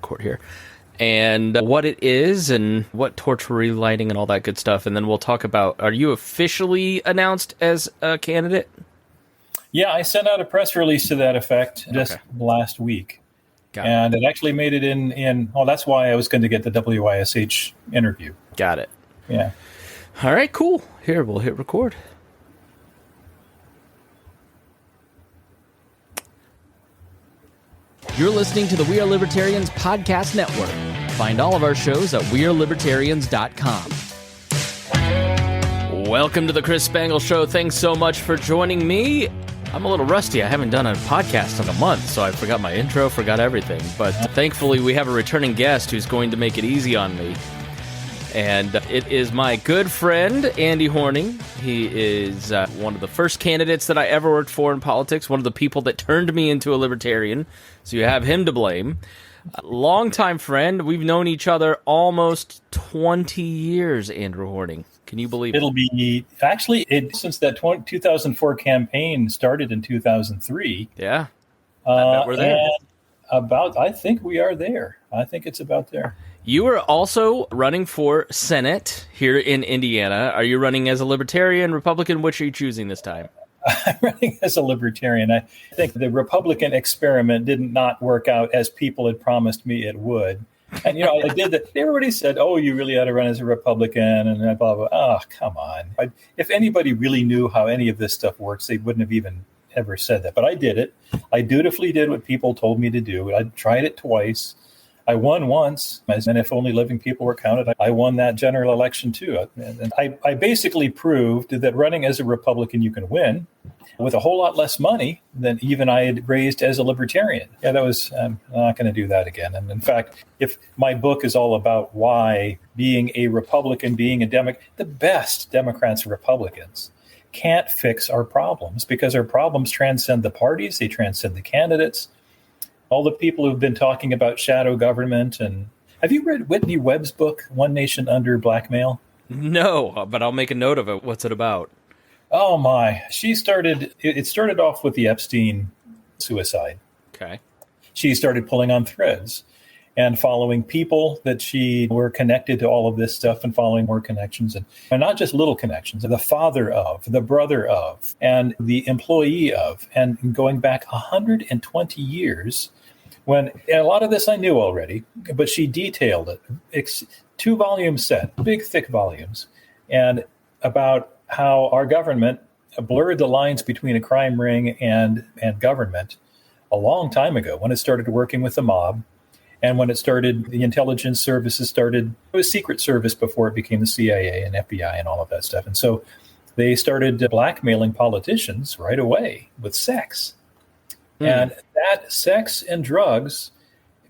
record here, and what it is and what torch we're relighting and all that good stuff. And then we'll talk about, are you officially announced as a candidate? Yeah, I sent out a press release to that effect just last week. And it actually made it in, that's why I was going to get the WISH interview. Got it. Yeah. All right, cool. Here, we'll hit record. You're listening to the We Are Libertarians podcast network. Find all of our shows at wearelibertarians.com. Welcome to the Chris Spangle Show. Thanks so much for joining me. I'm a little rusty. I haven't done a podcast in a month, so I forgot my intro, forgot everything. But thankfully, we have a returning guest who's going to make it easy on me. And it is my good friend, Andy Horning. He is one of the first candidates that I ever worked for in politics, one of the people that turned me into a libertarian. So you have him to blame. Longtime friend. We've known each other almost 20 years, Andrew Horning. Can you believe it? It'll be, actually, since that 2004 campaign started in 2003. Yeah. I bet we're there. I think we are there. I think it's about there. You are also running for Senate here in Indiana. Are you running as a Libertarian, Republican? Which are you choosing this time? I'm running as a Libertarian. I think the Republican experiment did not work out as people had promised me it would. And, I did that. Everybody said, oh, you really ought to run as a Republican and blah, blah. Oh, come on. If anybody really knew how any of this stuff works, they wouldn't have even ever said that. But I did it. I dutifully did what people told me to do. I tried it twice. I won once, and if only living people were counted, I won that general election too. And I basically proved that running as a Republican, you can win with a whole lot less money than even I had raised as a Libertarian. Yeah, I'm not going to do that again. And in fact, if my book is all about why being a Republican, being a Democrat, the best Democrats and Republicans can't fix our problems because our problems transcend the parties, they transcend the candidates. All the people who've been talking about shadow government. And have you read Whitney Webb's book, One Nation Under Blackmail? No, but I'll make a note of it. What's it about? Oh, my. It started off with the Epstein suicide. Okay. She started pulling on threads and following people that she were connected to all of this stuff and following more connections. And not just little connections, the father of, the brother of, and the employee of, and going back 120 years. When a lot of this I knew already, but she detailed it. 2-volume set, big, thick volumes, and about how our government blurred the lines between a crime ring and government a long time ago when it started working with the mob. And when the intelligence services started, it was Secret Service before it became the CIA and FBI and all of that stuff. And so they started blackmailing politicians right away with sex. And that sex and drugs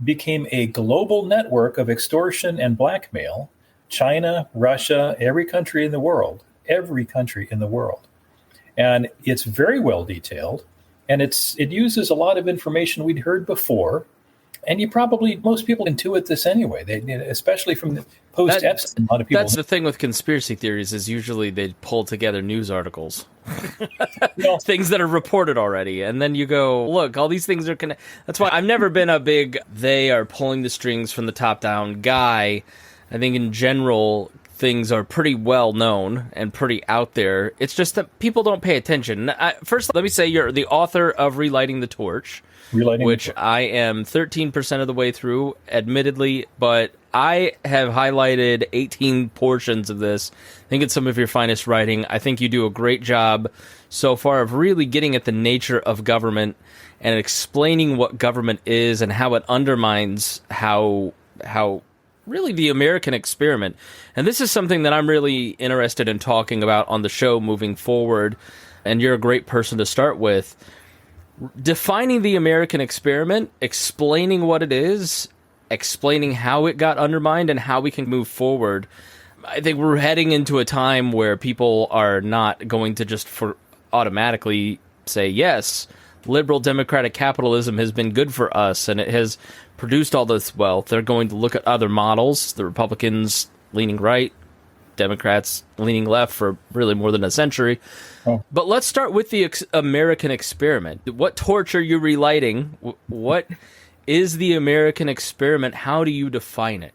became a global network of extortion and blackmail. China, Russia, every country in the world. And it's very well detailed. And it uses a lot of information we'd heard before. And most people intuit this anyway, especially from the post-Epstein. A lot of people. That's the thing with conspiracy theories is usually they pull together news articles, things that are reported already. And then you go, look, all these things are connected. That's why I've never been a big, they are pulling the strings from the top down guy. I think in general, things are pretty well known and pretty out there. It's just that people don't pay attention. First, let me say you're the author of Relighting the Torch. Which I am 13% of the way through, admittedly, but I have highlighted 18 portions of this. I think it's some of your finest writing. I think you do a great job so far of really getting at the nature of government and explaining what government is and how it undermines how really the American experiment. And this is something that I'm really interested in talking about on the show moving forward, and you're a great person to start with. Defining the American experiment, explaining what it is, explaining how it got undermined and how we can move forward. I think we're heading into a time where people are not going to just automatically say, yes, liberal democratic capitalism has been good for us and it has produced all this wealth. They're going to look at other models, the Republicans leaning right, Democrats leaning left for really more than a century. Oh. But let's start with the American experiment. What torch are you relighting? What is the American experiment? How do you define it?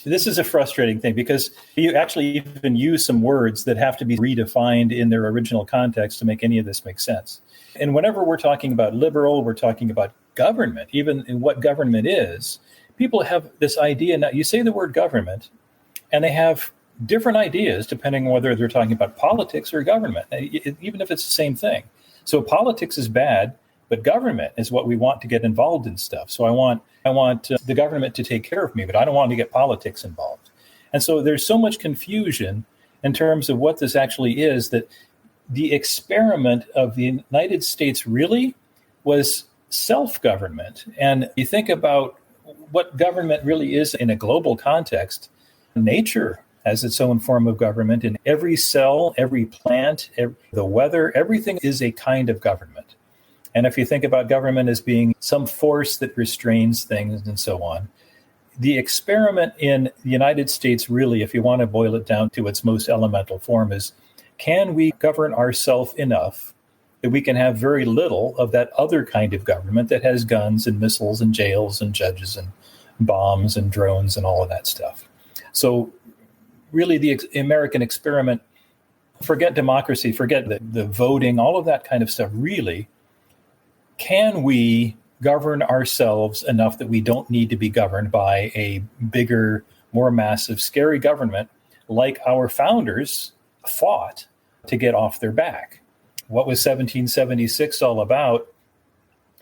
This is a frustrating thing because you actually even use some words that have to be redefined in their original context to make any of this make sense. And whenever we're talking about liberal, we're talking about government, even in what government is, people have this idea. Now, you say the word government, and they have different ideas depending on whether they're talking about politics or government, even if it's the same thing. So politics is bad, but government is what we want to get involved in stuff. So I want the government to take care of me, but I don't want to get politics involved. And so there's so much confusion in terms of what this actually is that the experiment of the United States really was self-government. And you think about what government really is in a global context. Nature has its own form of government, and every cell, every plant, the weather, everything is a kind of government. And if you think about government as being some force that restrains things and so on, the experiment in the United States really, if you want to boil it down to its most elemental form, is can we govern ourselves enough that we can have very little of that other kind of government that has guns and missiles and jails and judges and bombs and drones and all of that stuff. So really the American experiment, forget democracy, forget the voting, all of that kind of stuff, really, can we govern ourselves enough that we don't need to be governed by a bigger, more massive, scary government like our founders fought to get off their back? What was 1776 all about?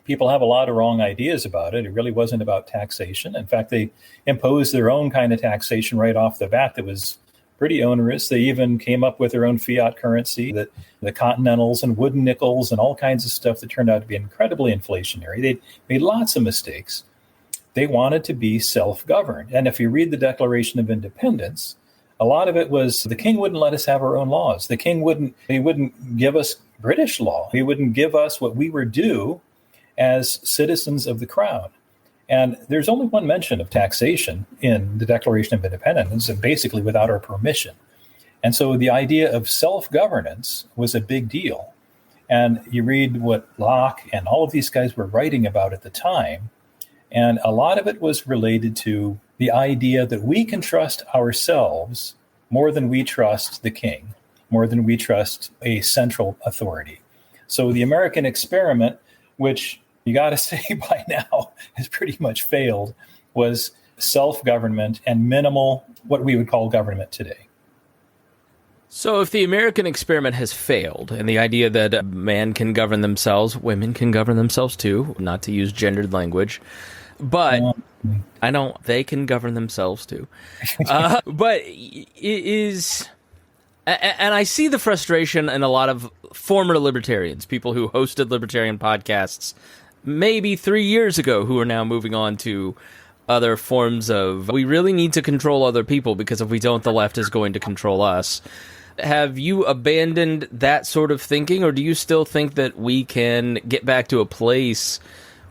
People have a lot of wrong ideas about it. It really wasn't about taxation. In fact, they imposed their own kind of taxation right off the bat that was pretty onerous. They even came up with their own fiat currency, the Continentals and wooden nickels and all kinds of stuff that turned out to be incredibly inflationary. They made lots of mistakes. They wanted to be self-governed. And if you read the Declaration of Independence, a lot of it was the king wouldn't let us have our own laws. The king wouldn't give us British law. He wouldn't give us what we were due as citizens of the crown. And there's only one mention of taxation in the Declaration of Independence, and basically without our permission. And so the idea of self-governance was a big deal. And you read what Locke and all of these guys were writing about at the time, and a lot of it was related to the idea that we can trust ourselves more than we trust the king, more than we trust a central authority. So the American experiment, which you got to say by now has pretty much failed, was self-government and minimal, what we would call government today. So if the American experiment has failed, and the idea that men can govern themselves, women can govern themselves too, not to use gendered language, but I know they can govern themselves too. But it is, and I see the frustration in a lot of former libertarians, people who hosted libertarian podcasts maybe 3 years ago, who are now moving on to other forms of, we really need to control other people because if we don't, the left is going to control us. Have you abandoned that sort of thinking, or do you still think that we can get back to a place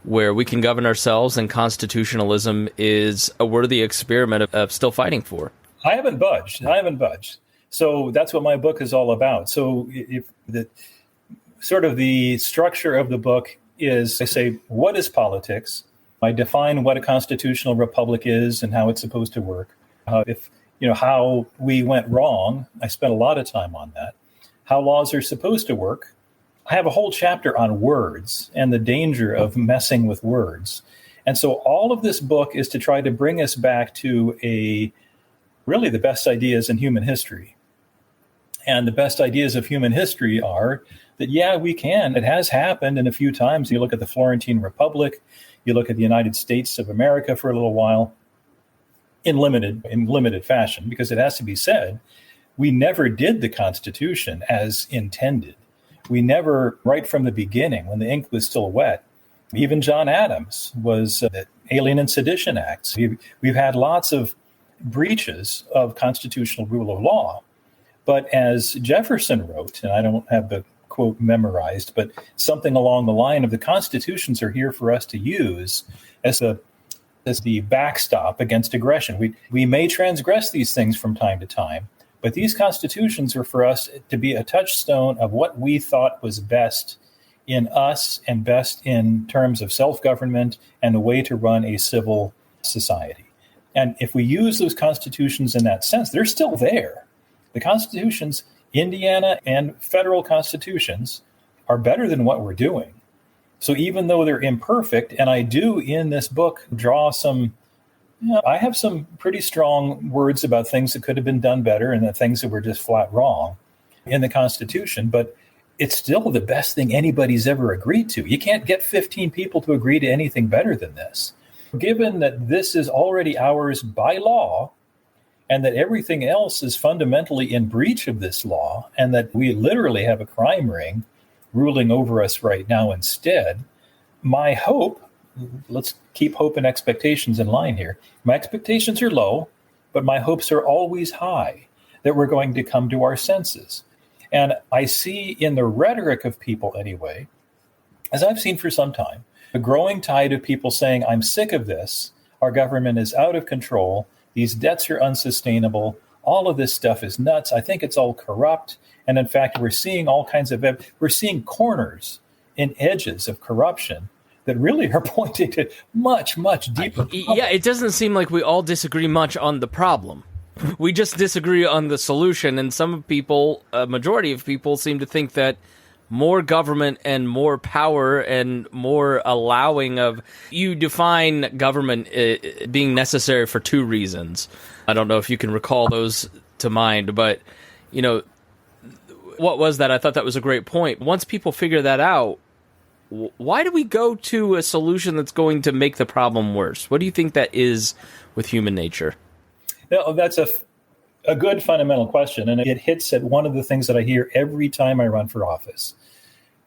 where we can govern ourselves and constitutionalism is a worthy experiment of still fighting for? I haven't budged. So that's what my book is all about. So if the sort of the structure of the book is, I say, what is politics? I define what a constitutional republic is and how it's supposed to work. How we went wrong, I spent a lot of time on that. How laws are supposed to work. I have a whole chapter on words and the danger of messing with words. And so all of this book is to try to bring us back to really the best ideas in human history. And the best ideas of human history are that, yeah, we can. It has happened in a few times. You look at the Florentine Republic, you look at the United States of America for a little while, in limited fashion, because it has to be said, we never did the Constitution as intended. We never, right from the beginning, when the ink was still wet, even John Adams was the Alien and Sedition Acts. We've had lots of breaches of constitutional rule of law. But as Jefferson wrote, and I don't have the quote memorized, but something along the line of the constitutions are here for us to use as the backstop against aggression. We may transgress these things from time to time, but these constitutions are for us to be a touchstone of what we thought was best in us and best in terms of self-government and a way to run a civil society. And if we use those constitutions in that sense, they're still there. The constitutions, Indiana and federal constitutions, are better than what we're doing. So even though they're imperfect, and I do in this book draw some, I have some pretty strong words about things that could have been done better and the things that were just flat wrong in the Constitution, but it's still the best thing anybody's ever agreed to. You can't get 15 people to agree to anything better than this. Given that this is already ours by law, and that everything else is fundamentally in breach of this law, and that we literally have a crime ring ruling over us right now instead, my hope, let's keep hope and expectations in line here. My expectations are low, but my hopes are always high that we're going to come to our senses. And I see in the rhetoric of people anyway, as I've seen for some time, a growing tide of people saying, I'm sick of this. Our government is out of control. These debts are unsustainable. All of this stuff is nuts. I think it's all corrupt. And in fact, we're seeing all kinds of, we're seeing corners and edges of corruption that really are pointing to much, much deeper problems. Yeah, it doesn't seem like we all disagree much on the problem. We just disagree on the solution. And some people, a majority of people, seem to think that more government and more power and more allowing of, you define government being necessary for two reasons. I don't know if you can recall those to mind, but, you know, what was that? I thought that was a great point. Once people figure that out, why do we go to a solution that's going to make the problem worse? What do you think that is with human nature? No, that's a good fundamental question, and it hits at one of the things that I hear every time I run for office.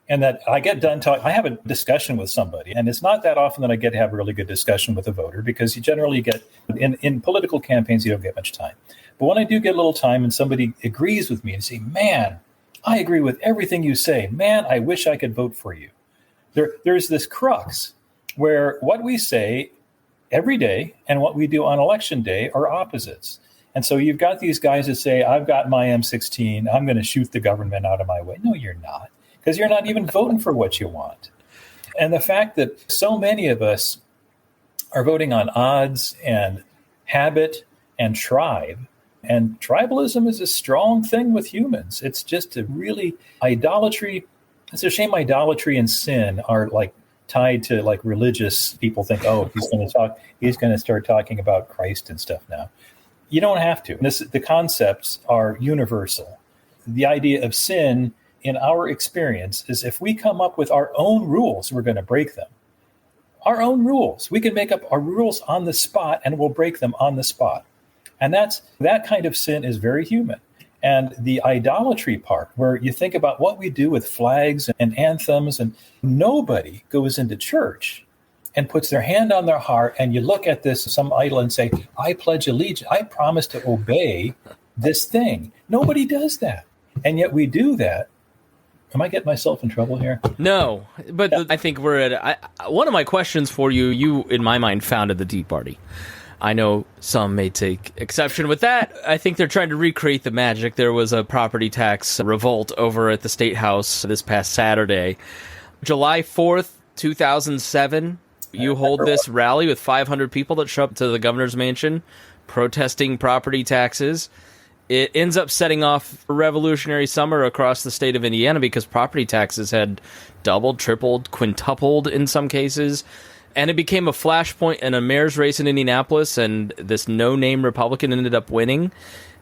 And that I get done talking, I have a discussion with somebody, and it's not that often that I get to have a really good discussion with a voter, because you generally get, in political campaigns, you don't get much time. But when I do get a little time and somebody agrees with me and say, man, I agree with everything you say. Man, I wish I could vote for you. There's this crux where what we say every day and what we do on election day are opposites. And so you've got these guys that say, I've got my M16, I'm going to shoot the government out of my way. No, you're not, because you're not even voting for what you want. And the fact that so many of us are voting on odds and habit and tribe, and tribalism is a strong thing with humans. It's just a really idolatry. It's a shame idolatry and sin are like tied to like religious people think, oh, he's going to start talking about Christ and stuff now. You don't have to. The concepts are universal. The idea of sin in our experience is if we come up with our own rules, we're going to break them. Our own rules. We can make up our rules on the spot and we'll break them on the spot. And that kind of sin is very human. And the idolatry part, where you think about what we do with flags and anthems, and nobody goes into church and puts their hand on their heart and you look at this, some idol, and say, I pledge allegiance, I promise to obey this thing. Nobody does that. And yet we do that. Am I getting myself in trouble here? No, but I think we're at one of my questions for you, in my mind, founded the Tea Party. I know some may take exception with that. I think they're trying to recreate the magic. There was a property tax revolt over at the State House this past Saturday. July 4th, 2007, you hold this rally with 500 people that show up to the governor's mansion protesting property taxes. It ends up setting off a revolutionary summer across the state of Indiana because property taxes had doubled, tripled, quintupled in some cases. And it became a flashpoint in a mayor's race in Indianapolis, and this no-name Republican ended up winning,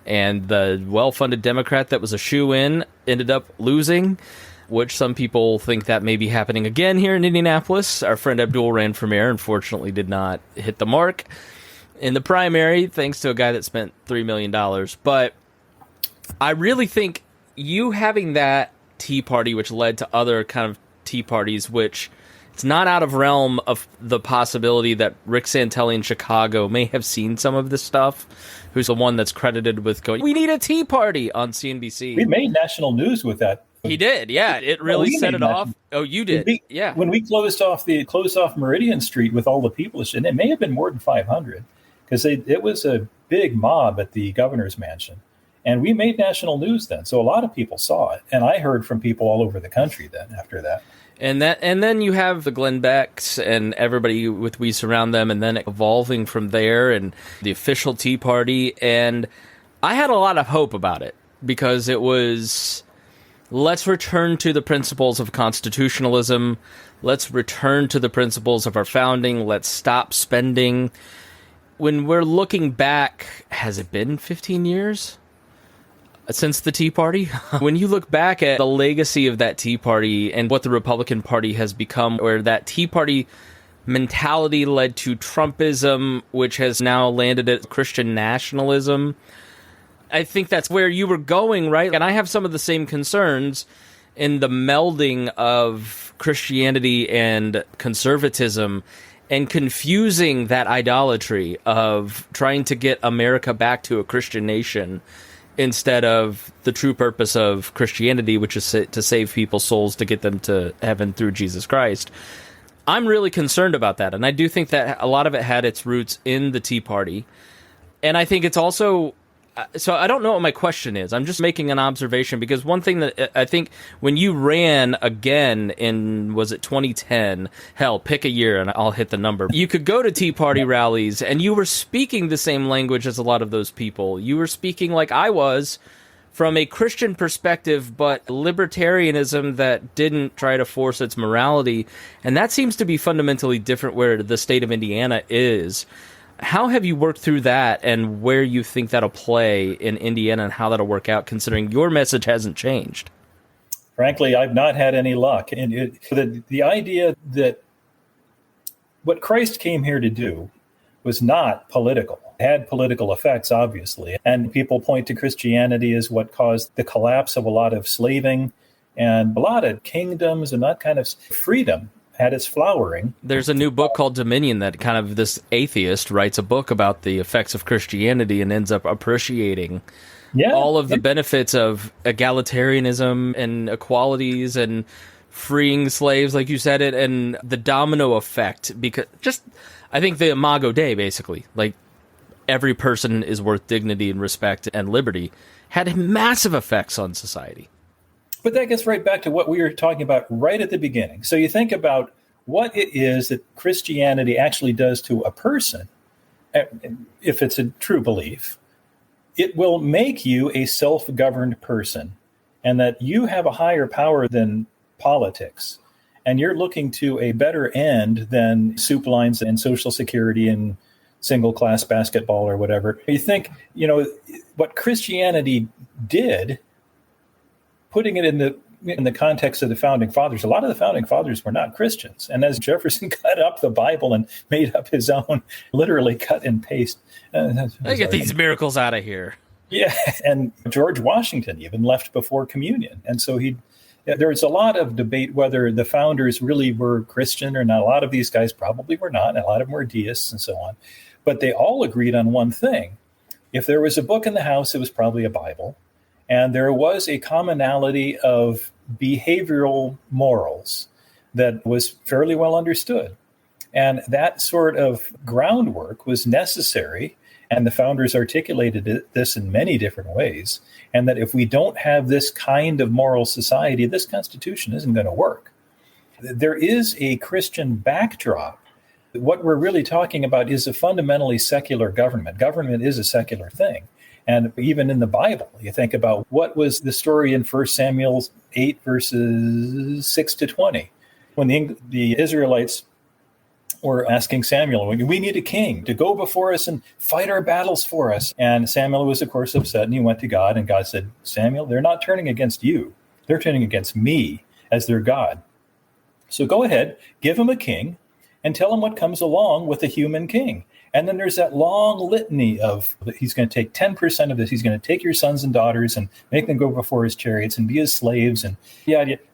and the well-funded Democrat that was a shoo-in ended up losing, which some people think that may be happening again here in Indianapolis. Our friend Abdul ran for mayor, unfortunately did not hit the mark in the primary, thanks to a guy that spent $3 million. But I really think you having that Tea Party, which led to other kind of Tea Parties, which... it's not out of realm of the possibility that Rick Santelli in Chicago may have seen some of this stuff, who's the one that's credited with going, we need a Tea Party on CNBC. We made national news with that. He did, yeah. It really set it off. Oh, you did? Yeah. When we closed off Meridian Street with all the people, and it may have been more than 500, because it was a big mob at the governor's mansion. And we made national news then. So a lot of people saw it. And I heard from people all over the country then after that. And then you have the Glenn Becks and everybody with We Surround Them, and then evolving from there, and the official Tea Party. And I had a lot of hope about it because it was, let's return to the principles of constitutionalism. Let's return to the principles of our founding. Let's stop spending. When we're looking back, has it been 15 years? Since the Tea Party? When you look back at the legacy of that Tea Party and what the Republican Party has become, where that Tea Party mentality led to Trumpism, which has now landed at Christian nationalism, I think that's where you were going, right? And I have some of the same concerns in the melding of Christianity and conservatism and confusing that idolatry of trying to get America back to a Christian nation instead of the true purpose of Christianity, which is to save people's souls, to get them to heaven through Jesus Christ. I'm really concerned about that, and I do think that a lot of it had its roots in the Tea Party. And I think it's also... So I don't know what my question is. I'm just making an observation, because one thing that I think when you ran again in, was it 2010? Hell, pick a year and I'll hit the number. You could go to Tea Party rallies and you were speaking the same language as a lot of those people. You were speaking like I was, from a Christian perspective, but libertarianism that didn't try to force its morality. And that seems to be fundamentally different where the state of Indiana is. How have you worked through that, and where you think that'll play in Indiana and how that'll work out, considering your message hasn't changed? Frankly, I've not had any luck. And the idea that what Christ came here to do was not political. It had political effects, obviously. And people point to Christianity as what caused the collapse of a lot of slaving and a lot of kingdoms and that kind of freedom had its flowering. There's a new book called Dominion that kind of, this atheist writes a book about the effects of Christianity and ends up appreciating all of the benefits of egalitarianism and equalities and freeing slaves, like you said it, and the domino effect. Because just, I think the Imago Dei, basically, like every person is worth dignity and respect and liberty, had massive effects on society. But that gets right back to what we were talking about right at the beginning. So you think about what it is that Christianity actually does to a person. If it's a true belief, it will make you a self-governed person, and that you have a higher power than politics. And you're looking to a better end than soup lines and Social Security and single-class basketball or whatever. You think, what Christianity did, putting it in the context of the Founding Fathers, a lot of the Founding Fathers were not Christians. And as Jefferson cut up the Bible and made up his own, literally cut and paste. Get these miracles out of here. Yeah, and George Washington even left before communion. And so there was a lot of debate whether the founders really were Christian or not. A lot of these guys probably were not, and a lot of them were deists and so on. But they all agreed on one thing. If there was a book in the house, it was probably a Bible. And there was a commonality of behavioral morals that was fairly well understood. And that sort of groundwork was necessary. And the founders articulated this in many different ways. And that if we don't have this kind of moral society, this Constitution isn't going to work. There is a Christian backdrop. What we're really talking about is a fundamentally secular government. Government is a secular thing. And even in the Bible, you think about what was the story in 1 Samuel 8, verses 6 to 20, when the Israelites were asking Samuel, we need a king to go before us and fight our battles for us. And Samuel was, of course, upset, and he went to God, and God said, Samuel, they're not turning against you. They're turning against me as their God. So go ahead, give them a king, and tell them what comes along with a human king. And then there's that long litany of, he's going to take 10% of this. He's going to take your sons and daughters and make them go before his chariots and be his slaves. And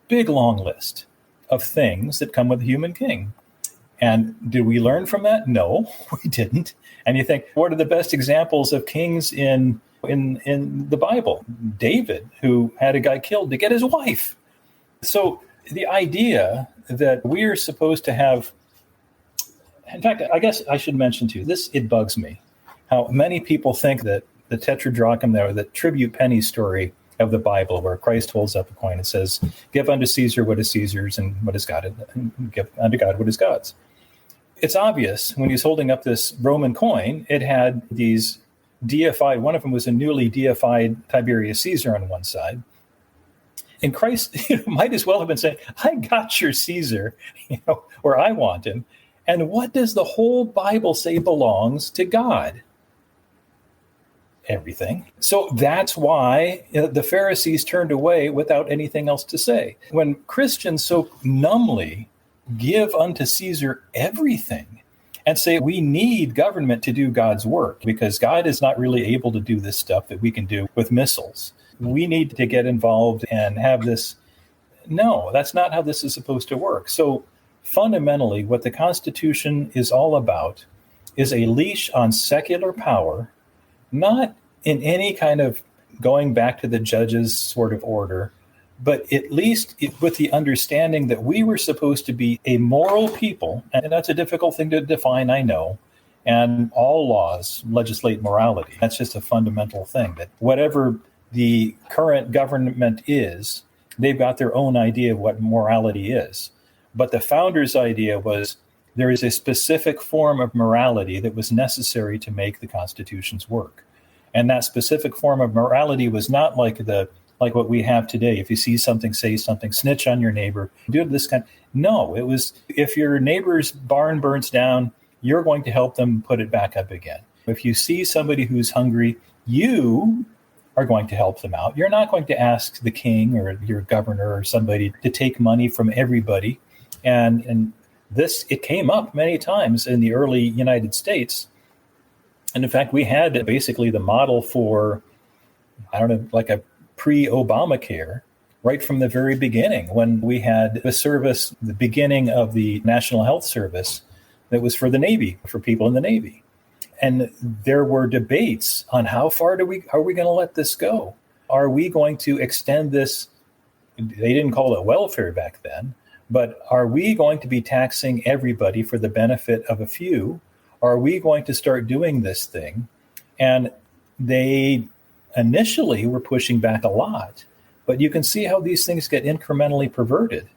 big, long list of things that come with a human king. And did we learn from that? No, we didn't. And you think, what are the best examples of kings in the Bible? David, who had a guy killed to get his wife. So the idea that we're supposed to have, in fact, I guess I should mention too, it bugs me how many people think that the tetradrachm there, the tribute penny story of the Bible, where Christ holds up a coin and says, "Give unto Caesar what is Caesar's, and what is God, and give unto God what is God's." It's obvious when he's holding up this Roman coin, it had these deified, one of them was a newly deified Tiberius Caesar on one side. And Christ might as well have been saying, "I got your Caesar, or I want him." And what does the whole Bible say belongs to God? Everything. So that's why the Pharisees turned away without anything else to say. When Christians so numbly give unto Caesar everything and say we need government to do God's work because God is not really able to do this stuff that we can do with missiles. We need to get involved and have this. No, that's not how this is supposed to work. So fundamentally, what the Constitution is all about is a leash on secular power, not in any kind of going back to the judges sort of order, but at least with the understanding that we were supposed to be a moral people, and that's a difficult thing to define, I know, and all laws legislate morality. That's just a fundamental thing, that whatever the current government is, they've got their own idea of what morality is. But the founders' idea was there is a specific form of morality that was necessary to make the constitutions work. And that specific form of morality was not like what we have today. If you see something, say something, snitch on your neighbor, do this kind. No, it was if your neighbor's barn burns down, you're going to help them put it back up again. If you see somebody who's hungry, you are going to help them out. You're not going to ask the king or your governor or somebody to take money from everybody. And this, it came up many times in the early United States. And in fact, we had basically the model for, I don't know, like a pre-Obamacare right from the very beginning, when we had the service, the beginning of the National Health Service that was for the Navy, for people in the Navy. And there were debates on how far are we going to let this go? Are we going to extend this? They didn't call it welfare back then, but are we going to be taxing everybody for the benefit of a few? Are we going to start doing this thing? And they initially were pushing back a lot, but you can see how these things get incrementally perverted.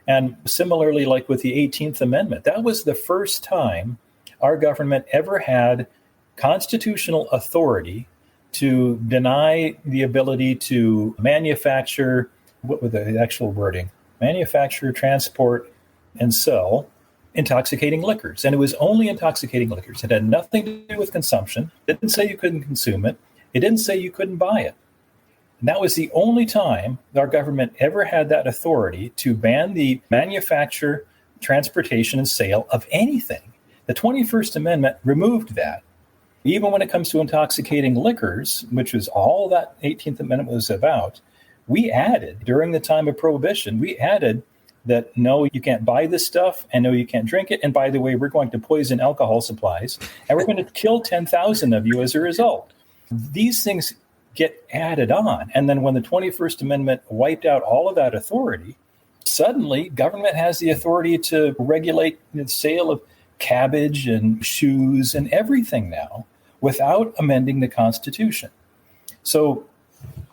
And similarly, like with the 18th Amendment, that was the first time our government ever had constitutional authority to deny the ability to manufacture, what was the actual wording? Manufacture, transport, and sell intoxicating liquors. And it was only intoxicating liquors. It had nothing to do with consumption. It didn't say you couldn't consume it. It didn't say you couldn't buy it. And that was the only time our government ever had that authority to ban the manufacture, transportation, and sale of anything. The 21st Amendment removed that. Even when it comes to intoxicating liquors, which was all that 18th Amendment was about, we added, during the time of Prohibition, we added that no, you can't buy this stuff, and no, you can't drink it. And by the way, we're going to poison alcohol supplies, and we're going to kill 10,000 of you as a result. These things get added on. And then when the 21st Amendment wiped out all of that authority, suddenly government has the authority to regulate the sale of cabbage and shoes and everything now without amending the Constitution. So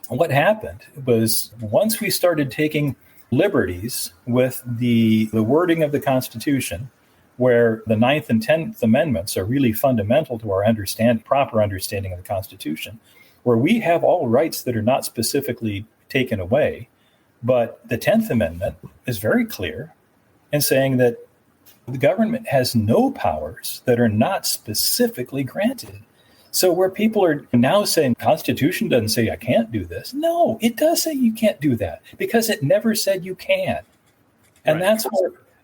what happened was, once we started taking liberties with the wording of the Constitution, where the 9th and 10th Amendments are really fundamental to our proper understanding of the Constitution, where we have all rights that are not specifically taken away. But the 10th Amendment is very clear in saying that the government has no powers that are not specifically granted. So where people are now saying Constitution doesn't say I can't do this. No, it does say you can't do that, because it never said you can. And right.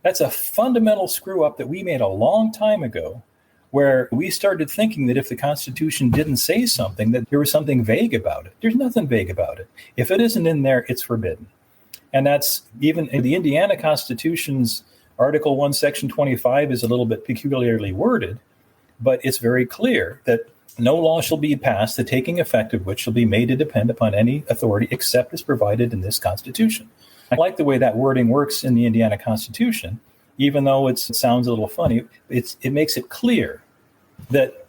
That's a fundamental screw up that we made a long time ago, where we started thinking that if the Constitution didn't say something, that there was something vague about it. There's nothing vague about it. If it isn't in there, it's forbidden. And that's even in the Indiana Constitution's Article 1, Section 25 is a little bit peculiarly worded, but it's very clear that no law shall be passed, the taking effect of which shall be made to depend upon any authority except as provided in this Constitution. I like the way that wording works in the Indiana Constitution, even though it sounds a little funny. It makes it clear that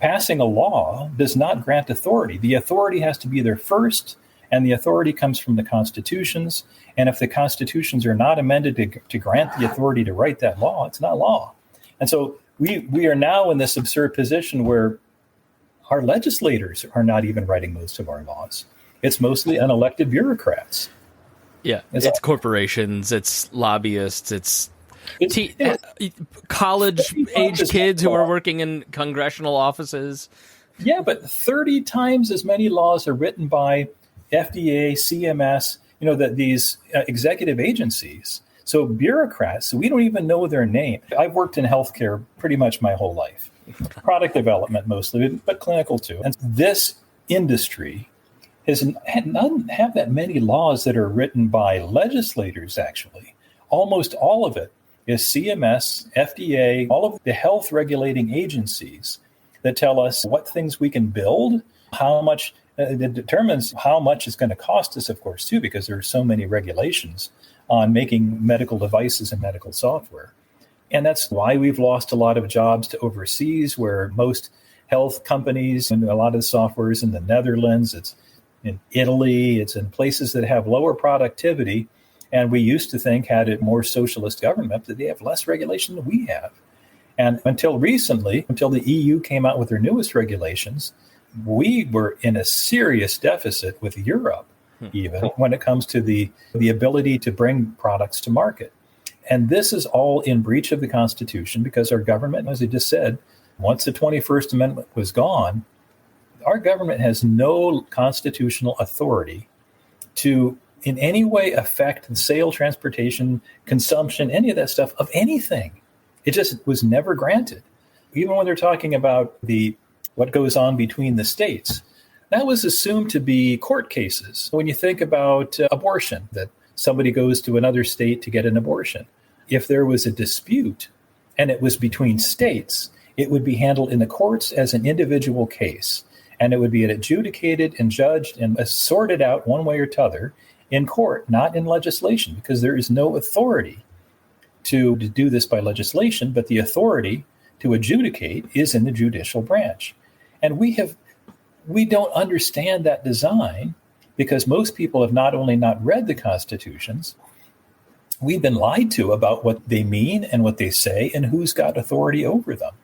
passing a law does not grant authority. The authority has to be there first, and the authority comes from the constitutions. And if the constitutions are not amended to grant the authority to write that law, it's not law. And so we are now in this absurd position where our legislators are not even writing most of our laws. It's mostly unelected bureaucrats. Yeah, it's corporations, it's lobbyists, it's college-age kids who are working in congressional offices. Yeah, but 30 times as many laws are written by FDA, CMS, these executive agencies. So bureaucrats, we don't even know their name. I've worked in healthcare pretty much my whole life. Product development mostly, but clinical too. And this industry doesn't have that many laws that are written by legislators, actually. Almost all of it is CMS, FDA, all of the health regulating agencies that tell us what things we can build, how much. It determines how much it's going to cost us, of course, too, because there are so many regulations on making medical devices and medical software. And that's why we've lost a lot of jobs to overseas, where most health companies and a lot of the software is in the Netherlands, it's in Italy, it's in places that have lower productivity. And we used to think had a more socialist government that they have less regulation than we have. And until recently, until the EU came out with their newest regulations, we were in a serious deficit with Europe, even when it comes to the ability to bring products to market. And this is all in breach of the Constitution because our government, as I just said, once the 21st Amendment was gone, our government has no constitutional authority to in any way affect the sale, transportation, consumption, any of that stuff of anything. It just was never granted. Even when they're talking about what goes on between the states, that was assumed to be court cases. When you think about abortion, that somebody goes to another state to get an abortion, if there was a dispute and it was between states, it would be handled in the courts as an individual case. And it would be adjudicated and judged and sorted out one way or t'other in court, not in legislation, because there is no authority to do this by legislation, but the authority to adjudicate is in the judicial branch. And we don't understand that design because most people have not only not read the constitutions, we've been lied to about what they mean and what they say and who's got authority over them.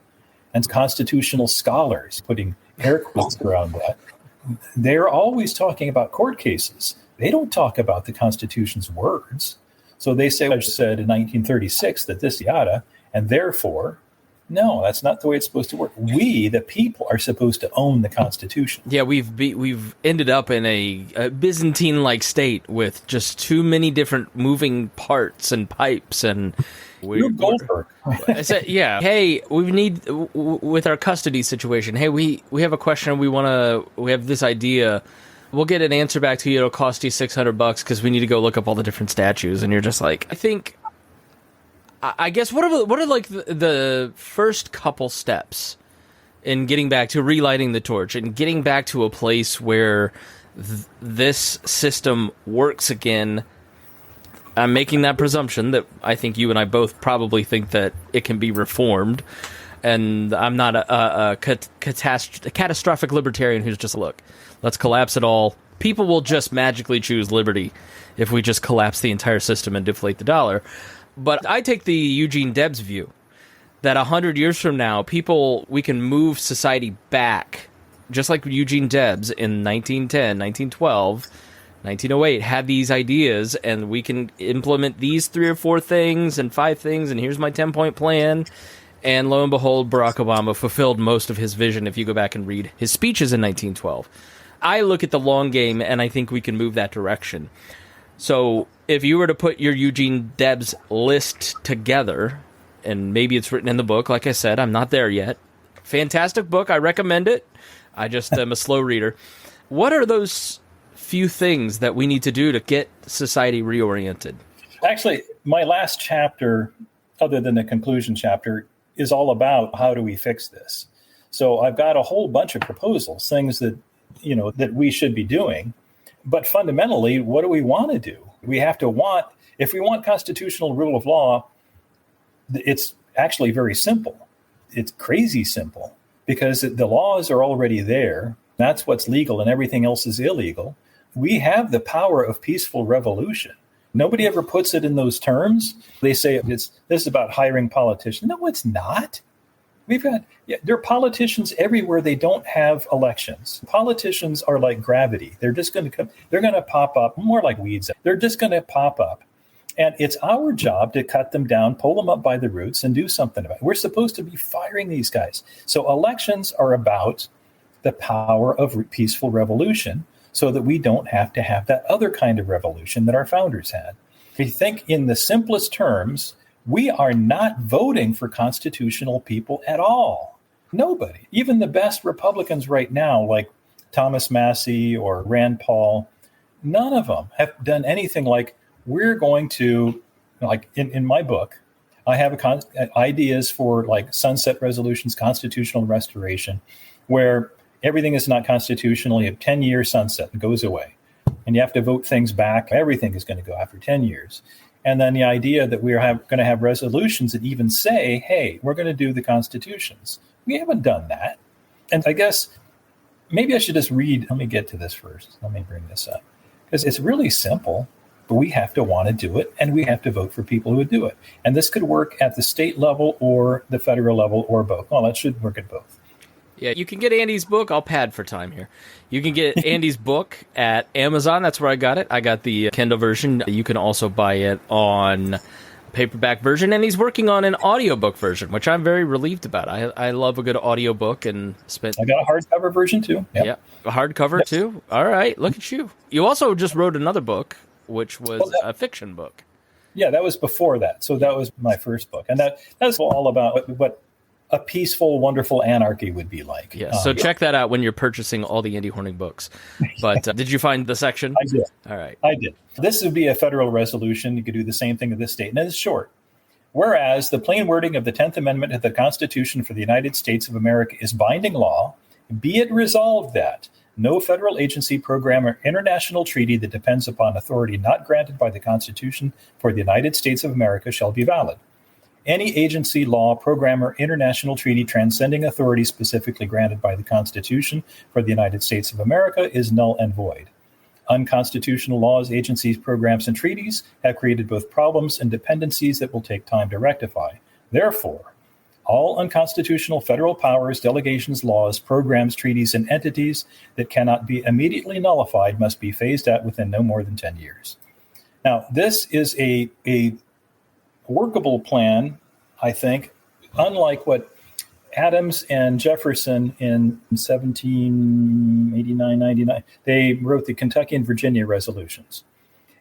And constitutional scholars, putting air quotes around that, they're always talking about court cases. They don't talk about the Constitution's words. So they say, I said in 1936 that this yada, and therefore, no, that's not the way it's supposed to work. We, the people, are supposed to own the Constitution. Yeah, we've ended up in a Byzantine-like state with just too many different moving parts and pipes and. You're Goldberg. Yeah. Hey, we need with our custody situation. Hey, we have a question. We have this idea. We'll get an answer back to you. It'll cost you $600 because we need to go look up all the different statues. And you're just like, I guess what are like the first couple steps in getting back to relighting the torch and getting back to a place where this system works again. I'm making that presumption that I think you and I both probably think that it can be reformed, and I'm not a catastrophic libertarian who's just, look, let's collapse it all. People will just magically choose liberty if we just collapse the entire system and deflate the dollar. But I take the Eugene Debs view that 100 years from now, we can move society back, just like Eugene Debs in 1910, 1912, 1908 had these ideas, and we can implement these 3 or 4 things and 5 things, and here's my 10-point plan. And lo and behold, Barack Obama fulfilled most of his vision if you go back and read his speeches in 1912. I look at the long game, and I think we can move that direction. So if you were to put your Eugene Debs list together, and maybe it's written in the book, like I said, I'm not there yet. Fantastic book. I recommend it. I just am a slow reader. What are those few things that we need to do to get society reoriented? Actually, my last chapter, other than the conclusion chapter, is all about how do we fix this. So I've got a whole bunch of proposals, things that we should be doing. But fundamentally, what do we want to do? If we want constitutional rule of law, it's actually very simple. It's crazy simple. because the laws are already there. That's what's legal and everything else is illegal. We have the power of peaceful revolution. Nobody ever puts it in those terms. They say this is about hiring politicians. No, it's not. There are politicians everywhere. They don't have elections. Politicians are like gravity. They're just going to come. They're going to pop up more like weeds. They're just going to pop up. And it's our job to cut them down, pull them up by the roots, and do something about it. We're supposed to be firing these guys. So elections are about the power of peaceful revolution so that we don't have to have that other kind of revolution that our founders had. If you think in the simplest terms, we are not voting for constitutional people at all. Nobody. Even the best Republicans right now, like Thomas Massey or Rand Paul, none of them have done anything like, we're going to, like in my book, I have ideas for like sunset resolutions, constitutional restoration, where everything is not constitutional. You have 10-year sunset and goes away. And you have to vote things back. Everything is going to go after 10 years. And then the idea that we're going to have resolutions that even say, hey, we're going to do the constitutions. We haven't done that. And I guess maybe I should just read. Let me get to this first. Let me bring this up. Because it's really simple. But we have to want to do it, and we have to vote for people who would do it. And this could work at the state level or the federal level or both. Well, that should work at both. Yeah, you can get Andy's book. I'll pad for time here. You can get Andy's book at Amazon. That's where I got it. I got the Kindle version. You can also buy it on paperback version, and he's working on an audiobook version, which I'm very relieved about. I love a good audiobook and spent. I got a hardcover version too. Yep. Yeah, a hardcover too. All right, look at you. You also just wrote another book, which was a fiction book. Yeah, that was before that. So that was my first book. And that's all about what a peaceful, wonderful anarchy would be like. Yeah, so check that out when you're purchasing all the Andy Horning books. But did you find the section? I did. All right. I did. This would be a federal resolution. You could do the same thing to this state. And it's short. Whereas the plain wording of the 10th Amendment to the Constitution for the United States of America is binding law, be it resolved that no federal agency, program, or international treaty that depends upon authority not granted by the Constitution for the United States of America shall be valid. Any agency, law, program, or international treaty transcending authority specifically granted by the Constitution for the United States of America is null and void. Unconstitutional laws, agencies, programs, and treaties have created both problems and dependencies that will take time to rectify. Therefore, all unconstitutional federal powers, delegations, laws, programs, treaties, and entities that cannot be immediately nullified must be phased out within no more than 10 years. Now, this is a workable plan, I think, unlike what Adams and Jefferson in 1789, 99, they wrote the Kentucky and Virginia resolutions.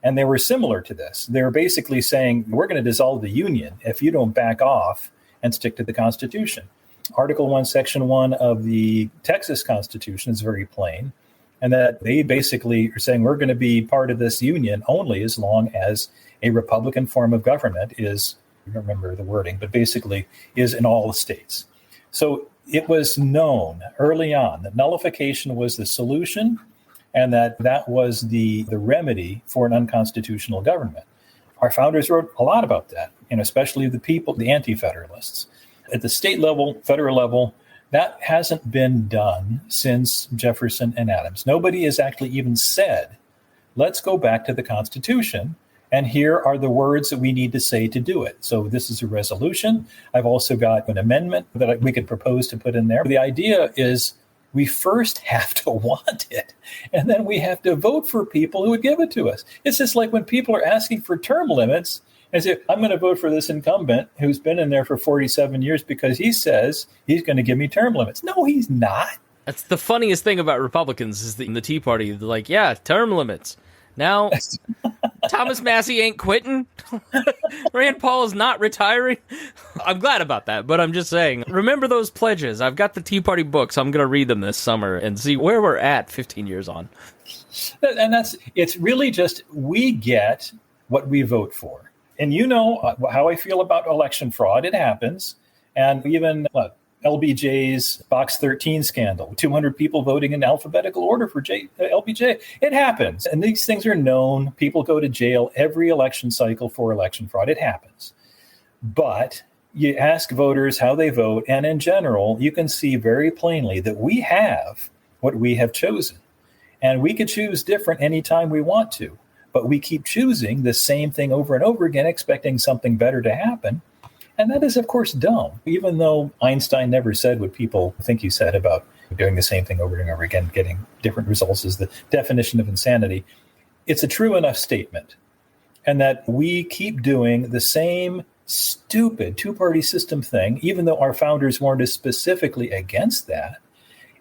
And they were similar to this. They were basically saying, we're going to dissolve the Union if you don't back off and stick to the Constitution. Article 1, Section 1 of the Texas Constitution is very plain, and that they basically are saying we're going to be part of this union only as long as a Republican form of government is, I don't remember the wording, but basically is in all the states. So it was known early on that nullification was the solution and that was the remedy for an unconstitutional government. Our founders wrote a lot about that, and especially the people, the anti-federalists. At the state level, federal level, that hasn't been done since Jefferson and Adams. Nobody has actually even said, let's go back to the Constitution, and here are the words that we need to say to do it. So this is a resolution. I've also got an amendment that we could propose to put in there. The idea is we first have to want it, and then we have to vote for people who would give it to us. It's just like when people are asking for term limits and say, I'm going to vote for this incumbent who's been in there for 47 years because he says he's going to give me term limits. No, he's not. That's the funniest thing about Republicans is that in the Tea Party, they're like, yeah, term limits. Now, Thomas Massey ain't quitting. Rand Paul is not retiring. I'm glad about that, but I'm just saying, remember those pledges. I've got the Tea Party books. I'm going to read them this summer and see where we're at 15 years on. And it's really just, we get what we vote for. And you know how I feel about election fraud. It happens. And even LBJ's Box 13 scandal, 200 people voting in alphabetical order for LBJ. It happens. And these things are known. People go to jail every election cycle for election fraud. It happens. But you ask voters how they vote, and in general, you can see very plainly that we have what we have chosen. And we could choose different anytime we want to, but we keep choosing the same thing over and over again, expecting something better to happen. And that is, of course, dumb, even though Einstein never said what people think he said about doing the same thing over and over again, getting different results is the definition of insanity. It's a true enough statement. And that we keep doing the same stupid two-party system thing, even though our founders warned us specifically against that.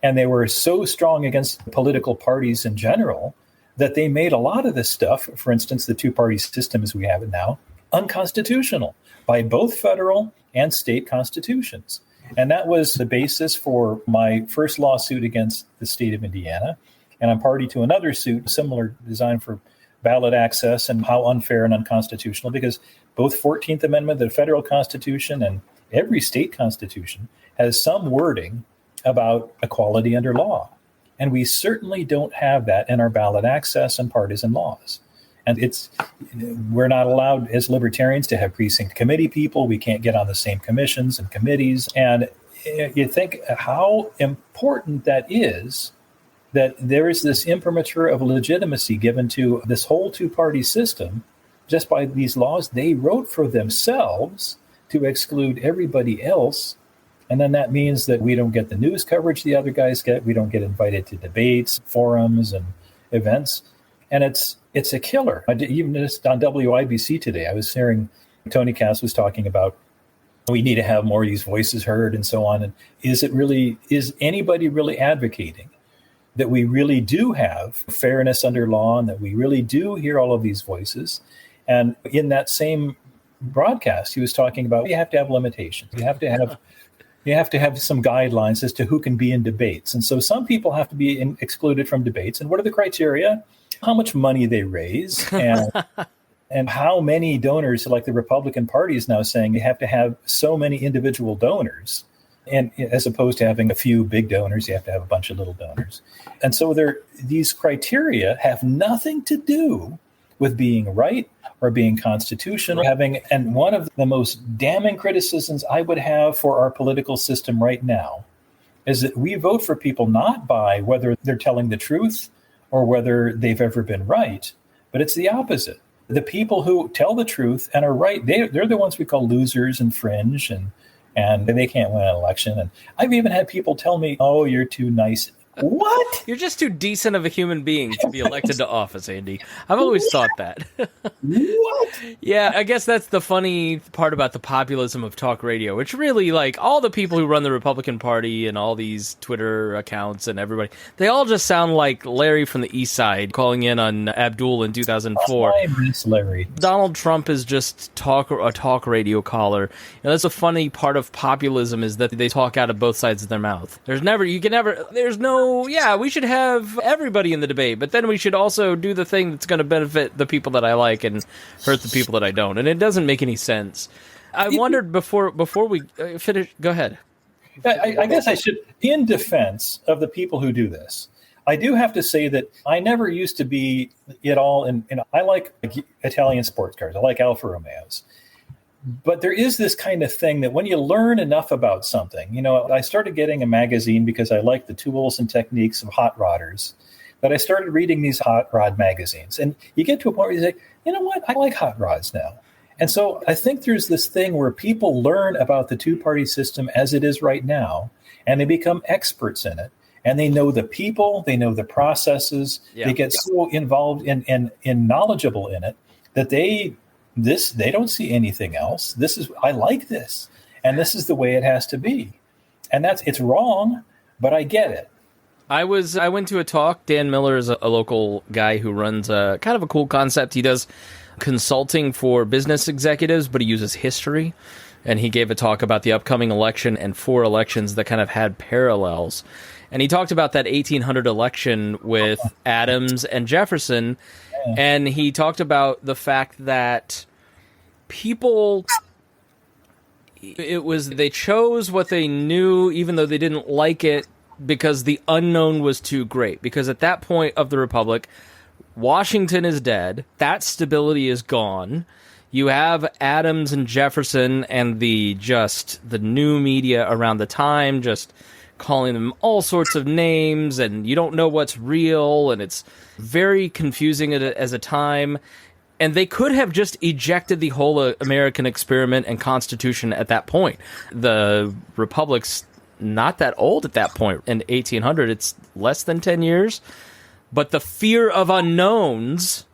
And they were so strong against political parties in general that they made a lot of this stuff, for instance, the two-party system as we have it now, unconstitutional by both federal and state constitutions. And that was the basis for my first lawsuit against the state of Indiana. And I'm party to another suit, similar design for ballot access and how unfair and unconstitutional, because both 14th Amendment, the federal constitution, and every state constitution has some wording about equality under law. And we certainly don't have that in our ballot access and partisan laws. And we're not allowed as libertarians to have precinct committee people. We can't get on the same commissions and committees. And you think how important that is, that there is this imprimatur of legitimacy given to this whole two-party system just by these laws they wrote for themselves to exclude everybody else. And then that means that we don't get the news coverage the other guys get. We don't get invited to debates, forums, and events. And it's a killer. Even just on WIBC today, I was hearing Tony Cass was talking about we need to have more of these voices heard and so on. And is anybody really advocating that we really do have fairness under law and that we really do hear all of these voices? And in that same broadcast, he was talking about you have to have limitations. You have to have some guidelines as to who can be in debates. And so some people have to be excluded from debates. And what are the criteria? How much money they raise and how many donors, like the Republican Party is now saying you have to have so many individual donors. And as opposed to having a few big donors, you have to have a bunch of little donors. And so these criteria have nothing to do with being right or being constitutional. And one of the most damning criticisms I would have for our political system right now is that we vote for people not by whether they're telling the truth or whether they've ever been right, but it's the opposite. The people who tell the truth and are right, they're the ones we call losers and fringe, and they can't win an election. And I've even had people tell me, oh, you're too nice. What? You're just too decent of a human being to be elected to office, Andy. I've always thought that. What? Yeah, I guess that's the funny part about the populism of talk radio, which really, like, all the people who run the Republican Party and all these Twitter accounts and everybody, they all just sound like Larry from the East Side calling in on Abdul in 2004. I miss Larry. Donald Trump is just a talk radio caller. And that's a funny part of populism is that they talk out of both sides of their mouth. There's no, yeah, we should have everybody in the debate, but then we should also do the thing that's going to benefit the people that I like and hurt the people that I don't. And it doesn't make any sense. I wondered before we finish. Go ahead. I guess I should, in defense of the people who do this, I do have to say that I never used to be at all. I like Italian sports cars. I like Alfa Romeos. But there is this kind of thing that when you learn enough about something, I started getting a magazine because I like the tools and techniques of hot rodders. But I started reading these hot rod magazines. And you get to a point where you say, you know what? I like hot rods now. And so I think there's this thing where people learn about the two-party system as it is right now, and they become experts in it. And they know the people, they know the processes. Yeah. They get so involved in knowledgeable in it that they don't see anything else. I like this, and this is the way it has to be. And it's wrong, but I get it. I went to a talk. Dan Miller is a local guy who runs a kind of a cool concept. He does consulting for business executives, but he uses history. And he gave a talk about the upcoming election and 4 elections that kind of had parallels. And he talked about that 1800 election with Adams and Jefferson. And he talked about the fact that they chose what they knew, even though they didn't like it, because the unknown was too great. Because at that point of the Republic, Washington is dead. That stability is gone. You have Adams and Jefferson and the new media around the time just calling them all sorts of names, and you don't know what's real, and it's very confusing as a time. And they could have just ejected the whole American experiment and Constitution at that point. The Republic's not that old at that point. In 1800, it's less than 10 years. But the fear of unknowns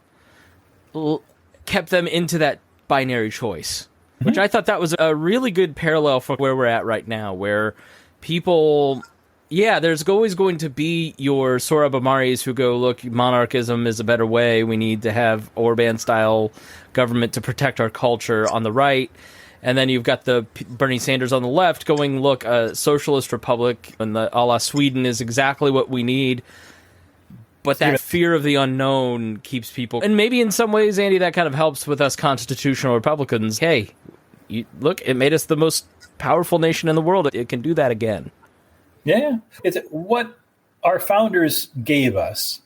kept them into that binary choice, which I thought that was a really good parallel for where we're at right now, where people... Yeah, there's always going to be your Sohrab Ahmaris who go, look, monarchism is a better way. We need to have Orban-style government to protect our culture on the right. And then you've got the Bernie Sanders on the left going, look, a socialist republic and the a la Sweden is exactly what we need. But that fear of the unknown keeps people... And maybe in some ways, Andy, that kind of helps with us constitutional Republicans. Hey, look, it made us the most powerful nation in the world. It can do that again. Yeah, it's what our founders gave us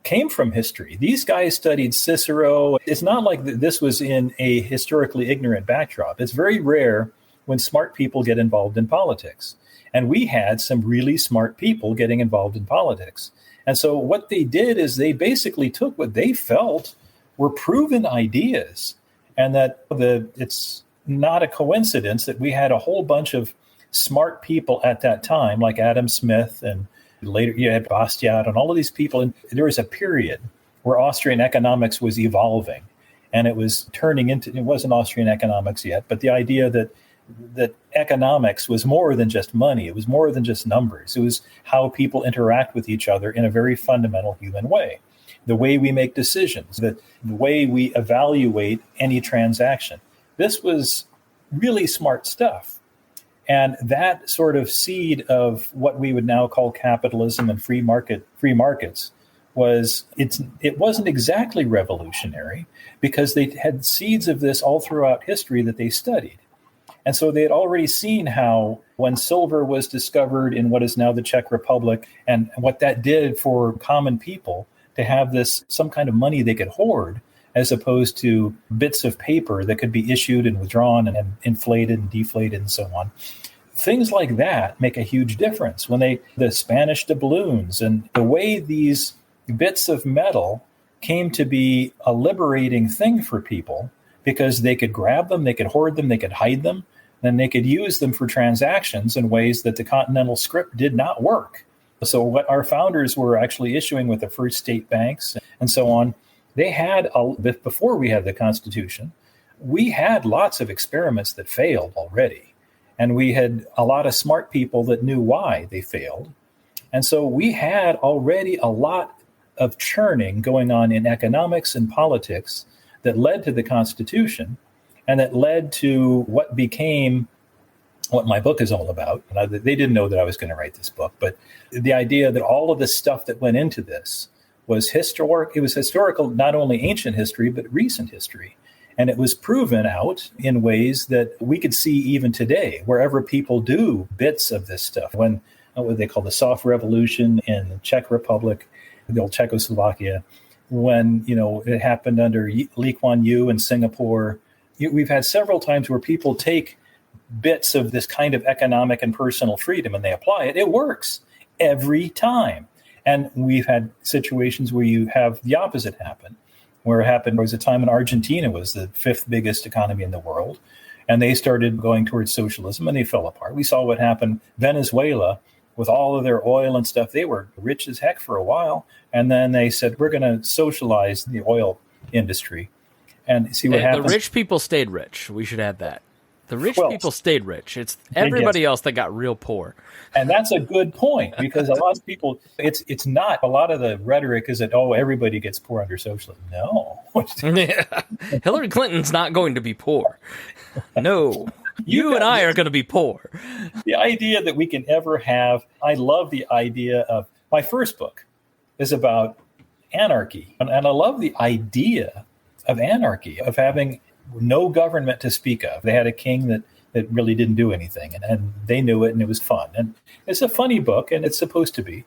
came from history. These guys studied Cicero. It's not like this was in a historically ignorant backdrop. It's very rare when smart people get involved in politics. And we had some really smart people getting involved in politics. And so what they did is they basically took what they felt were proven ideas, and that it's not a coincidence that we had a whole bunch of smart people at that time, like Adam Smith, and later you had Bastiat and all of these people. And there was a period where Austrian economics was evolving, and it was turning into, it wasn't Austrian economics yet, but the idea that economics was more than just money. It was more than just numbers. It was how people interact with each other in a very fundamental human way. The way we make decisions, the way we evaluate any transaction. This was really smart stuff. And that sort of seed of what we would now call capitalism and free markets it wasn't exactly revolutionary, because they had seeds of this all throughout history that they studied. And so they had already seen how when silver was discovered in what is now the Czech Republic, and what that did for common people to have this, some kind of money they could hoard, as opposed to bits of paper that could be issued and withdrawn and inflated and deflated and so on. Things like that make a huge difference. When the Spanish doubloons, and the way these bits of metal came to be a liberating thing for people, because they could grab them, they could hoard them, they could hide them, and they could use them for transactions in ways that the continental script did not work. So what our founders were actually issuing with the first state banks and so on, they had, before we had the Constitution, we had lots of experiments that failed already. And we had a lot of smart people that knew why they failed. And so we had already a lot of churning going on in economics and politics that led to the Constitution, and that led to what became what my book is all about. And they didn't know that I was going to write this book, but the idea that all of the stuff that went into this was historic. It was historical, not only ancient history, but recent history. And it was proven out in ways that we could see even today, wherever people do bits of this stuff. When what they call the soft revolution in the Czech Republic, the old Czechoslovakia, when it happened under Lee Kuan Yew in Singapore, we've had several times where people take bits of this kind of economic and personal freedom and they apply it. It works every time. And we've had situations where you have the opposite happen. Where it happened, there was a time when Argentina was the fifth biggest economy in the world, and they started going towards socialism and they fell apart. We saw what happened. Venezuela, with all of their oil and stuff, they were rich as heck for a while, and then they said, we're going to socialize the oil industry and see what happens. The rich people stayed rich. We should add that. The rich people stayed rich. It's everybody else that got real poor. And that's a good point, because a lot of people, it's not, a lot of the rhetoric is that, everybody gets poor under socialism. No. Hillary Clinton's not going to be poor. No. You and I are going to be poor. The idea that we can ever have, I love the idea of, my first book is about anarchy. And I love the idea of anarchy, of having no government to speak of. They had a king that really didn't do anything, and they knew it, and it was fun. And it's a funny book, and it's supposed to be.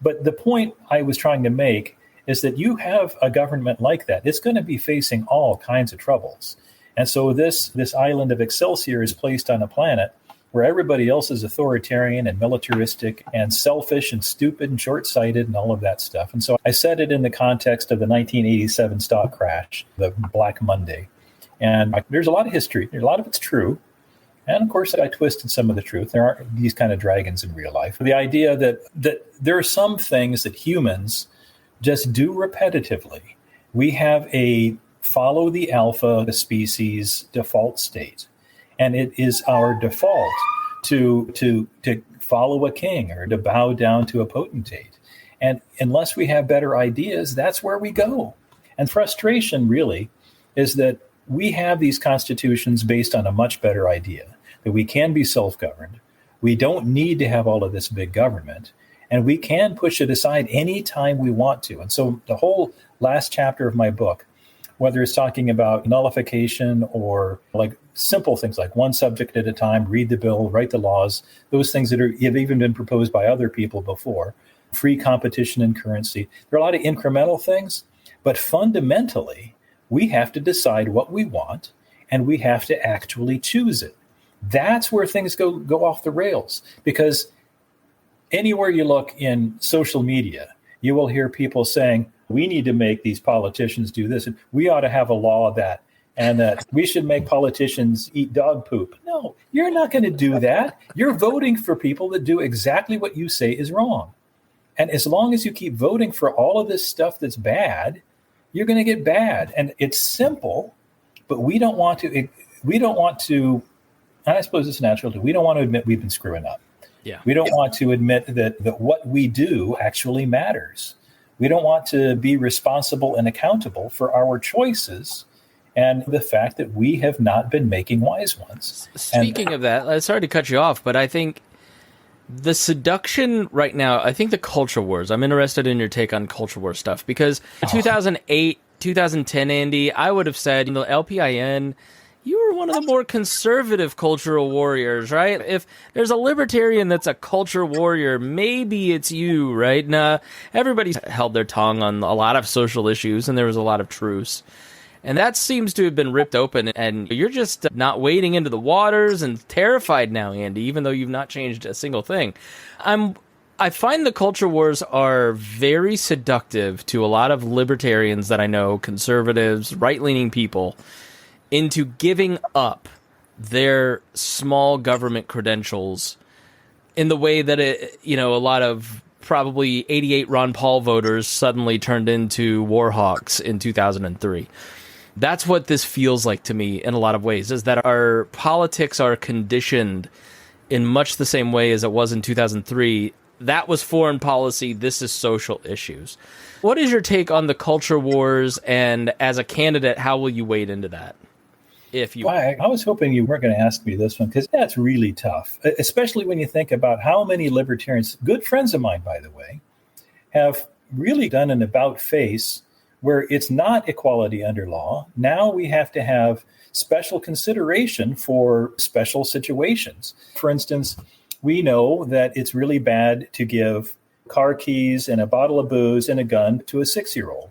But the point I was trying to make is that you have a government like that. It's going to be facing all kinds of troubles. And so this island of Excelsior is placed on a planet where everybody else is authoritarian and militaristic and selfish and stupid and short-sighted and all of that stuff. And so I said it in the context of the 1987 stock crash, the Black Monday. And there's a lot of history. A lot of it's true. And of course, I twisted some of the truth. There aren't these kind of dragons in real life. The idea that there are some things that humans just do repetitively. We have a follow the alpha species default state. And it is our default to follow a king or to bow down to a potentate. And unless we have better ideas, that's where we go. And frustration really is that we have these constitutions based on a much better idea, that we can be self-governed. We don't need to have all of this big government, and we can push it aside anytime we want to. And so the whole last chapter of my book, whether it's talking about nullification or like simple things like one subject at a time, read the bill, write the laws, those things that have even been proposed by other people before, free competition in currency. There are a lot of incremental things, but fundamentally, we have to decide what we want, and we have to actually choose it. That's where things go off the rails, because anywhere you look in social media, you will hear people saying, we need to make these politicians do this, and we ought to have a law that, and that we should make politicians eat dog poop. No, you're not going to do that. You're voting for people that do exactly what you say is wrong. And as long as you keep voting for all of this stuff that's bad, you're going to get bad. And it's simple, but we don't want to, and I suppose it's natural too, we don't want to admit we've been screwing up. Yeah. We don't want to admit that what we do actually matters. We don't want to be responsible and accountable for our choices and the fact that we have not been making wise ones. Speaking of that, sorry to cut you off, but I think the seduction right now, I think the culture wars, I'm interested in your take on culture war stuff, because 2008, 2010, Andy, I would have said, LPIN, you were one of the more conservative cultural warriors, right? If there's a libertarian that's a culture warrior, maybe it's you, right? Nah, everybody's held their tongue on a lot of social issues, and there was a lot of truce. And that seems to have been ripped open, and you're just not wading into the waters and terrified now, Andy, even though you've not changed a single thing. I find the culture wars are very seductive to a lot of libertarians that I know, conservatives, right-leaning people, into giving up their small government credentials in the way that a lot of probably 88 Ron Paul voters suddenly turned into war hawks in 2003. That's what this feels like to me in a lot of ways, is that our politics are conditioned in much the same way as it was in 2003. That was foreign policy. This is social issues. What is your take on the culture wars? And as a candidate, how will you wade into that? I was hoping you weren't going to ask me this one, because that's really tough, especially when you think about how many libertarians, good friends of mine, by the way, have really done an about-face where it's not equality under law. Now we have to have special consideration for special situations. For instance, we know that it's really bad to give car keys and a bottle of booze and a gun to a 6-year-old.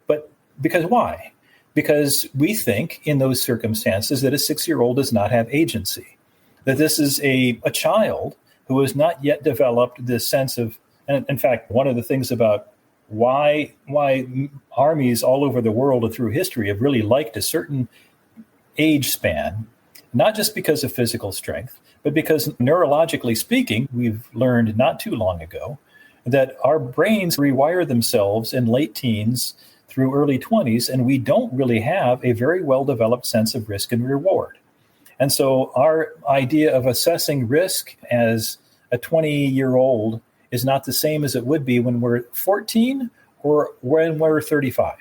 But because why? Because we think in those circumstances that a 6-year-old does not have agency, that this is a child who has not yet developed this sense of, and in fact, one of the things about why armies all over the world and through history have really liked a certain age span, not just because of physical strength, but because neurologically speaking, we've learned not too long ago that our brains rewire themselves in late teens through early 20s, and we don't really have a very well-developed sense of risk and reward. And so our idea of assessing risk as a 20-year-old is not the same as it would be when we're 14 or when we're 35.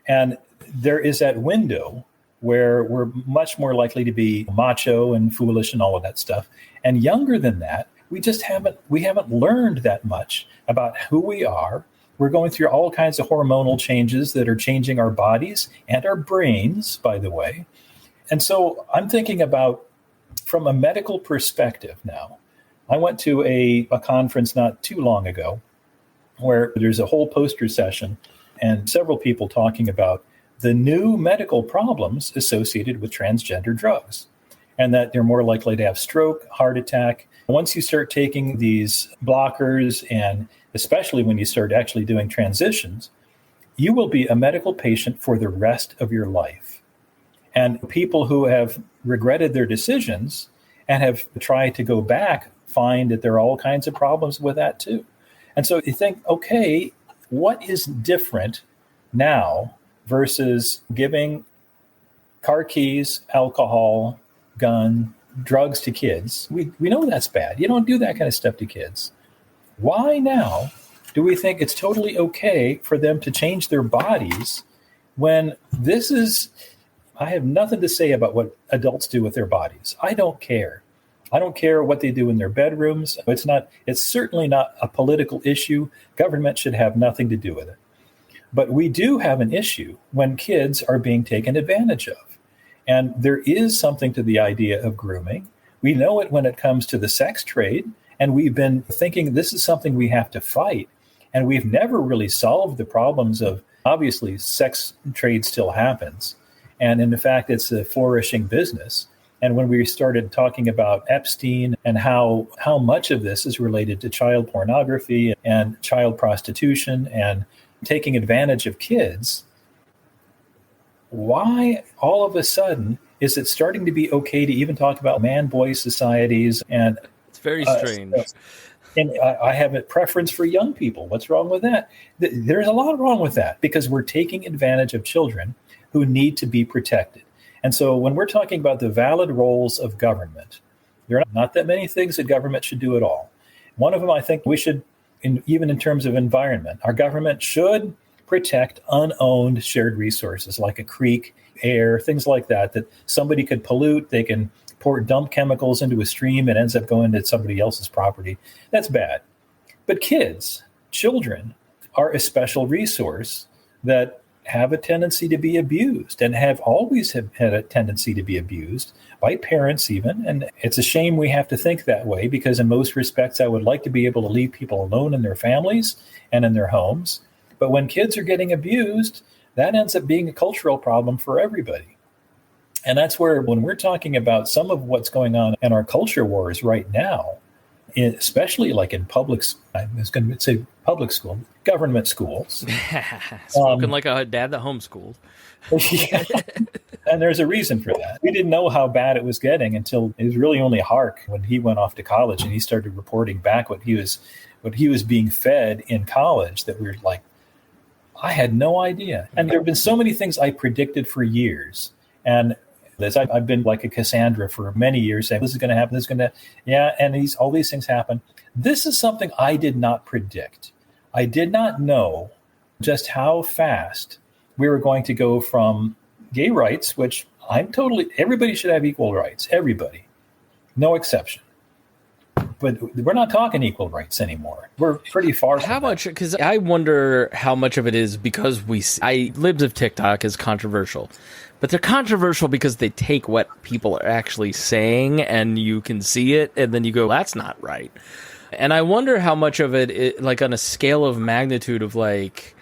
And there is that window where we're much more likely to be macho and foolish and all of that stuff. And younger than that, we haven't learned that much about who we are. We're going through all kinds of hormonal changes that are changing our bodies and our brains, by the way. And so I'm thinking about, from a medical perspective now, I went to a conference not too long ago where there's a whole poster session and several people talking about the new medical problems associated with transgender drugs, and that they're more likely to have stroke, heart attack. Once you start taking these blockers, and especially when you start actually doing transitions, you will be a medical patient for the rest of your life. And people who have regretted their decisions and have tried to go back find that there are all kinds of problems with that too. And so you think, okay, what is different now versus giving car keys, alcohol, gun, drugs to kids? We know that's bad. You don't do that kind of stuff to kids. Why now do we think it's totally okay for them to change their bodies when this is, I have nothing to say about what adults do with their bodies. I don't care. I don't care what they do in their bedrooms. It's certainly not a political issue. Government should have nothing to do with it. But we do have an issue when kids are being taken advantage of. And there is something to the idea of grooming. We know it when it comes to the sex trade. And we've been thinking this is something we have to fight. And we've never really solved the problems of, obviously, sex trade still happens. And in fact, it's a flourishing business. And when we started talking about Epstein and how much of this is related to child pornography and child prostitution and taking advantage of kids, why all of a sudden is it starting to be okay to even talk about man-boy societies? And it's very strange. And I have a preference for young people. What's wrong with that? There's a lot wrong with that because we're taking advantage of children who need to be protected. And so when we're talking about the valid roles of government, there are not that many things that government should do at all. One of them, I think we should, even in terms of environment, our government should protect unowned shared resources like a creek, air, things like that somebody could pollute. They can dump chemicals into a stream and ends up going to somebody else's property. That's bad. But children are a special resource that have a tendency to be abused and have always had a tendency to be abused by parents even. And it's a shame we have to think that way because in most respects, I would like to be able to leave people alone in their families and in their homes. But when kids are getting abused, that ends up being a cultural problem for everybody. And that's where when we're talking about some of what's going on in our culture wars right now, especially like in public school, government schools. Spoken like a dad that homeschooled. Yeah. And there's a reason for that. We didn't know how bad it was getting until it was really only Hark when he went off to college and he started reporting back what he was being fed in college that we were like, I had no idea. And there have been so many things I predicted for years. And I've been like a Cassandra for many years saying, this is going to happen, this is going to, yeah, and all these things happen. This is something I did not predict. I did not know just how fast we were going to go from gay rights, which everybody should have equal rights, everybody, no exception. But we're not talking equal rights anymore. We're pretty far from how much, because I wonder how much of it is because libs of TikTok is controversial. But they're controversial because they take what people are actually saying and you can see it and then you go, that's not right. And I wonder how much of it, like on a scale of magnitude of like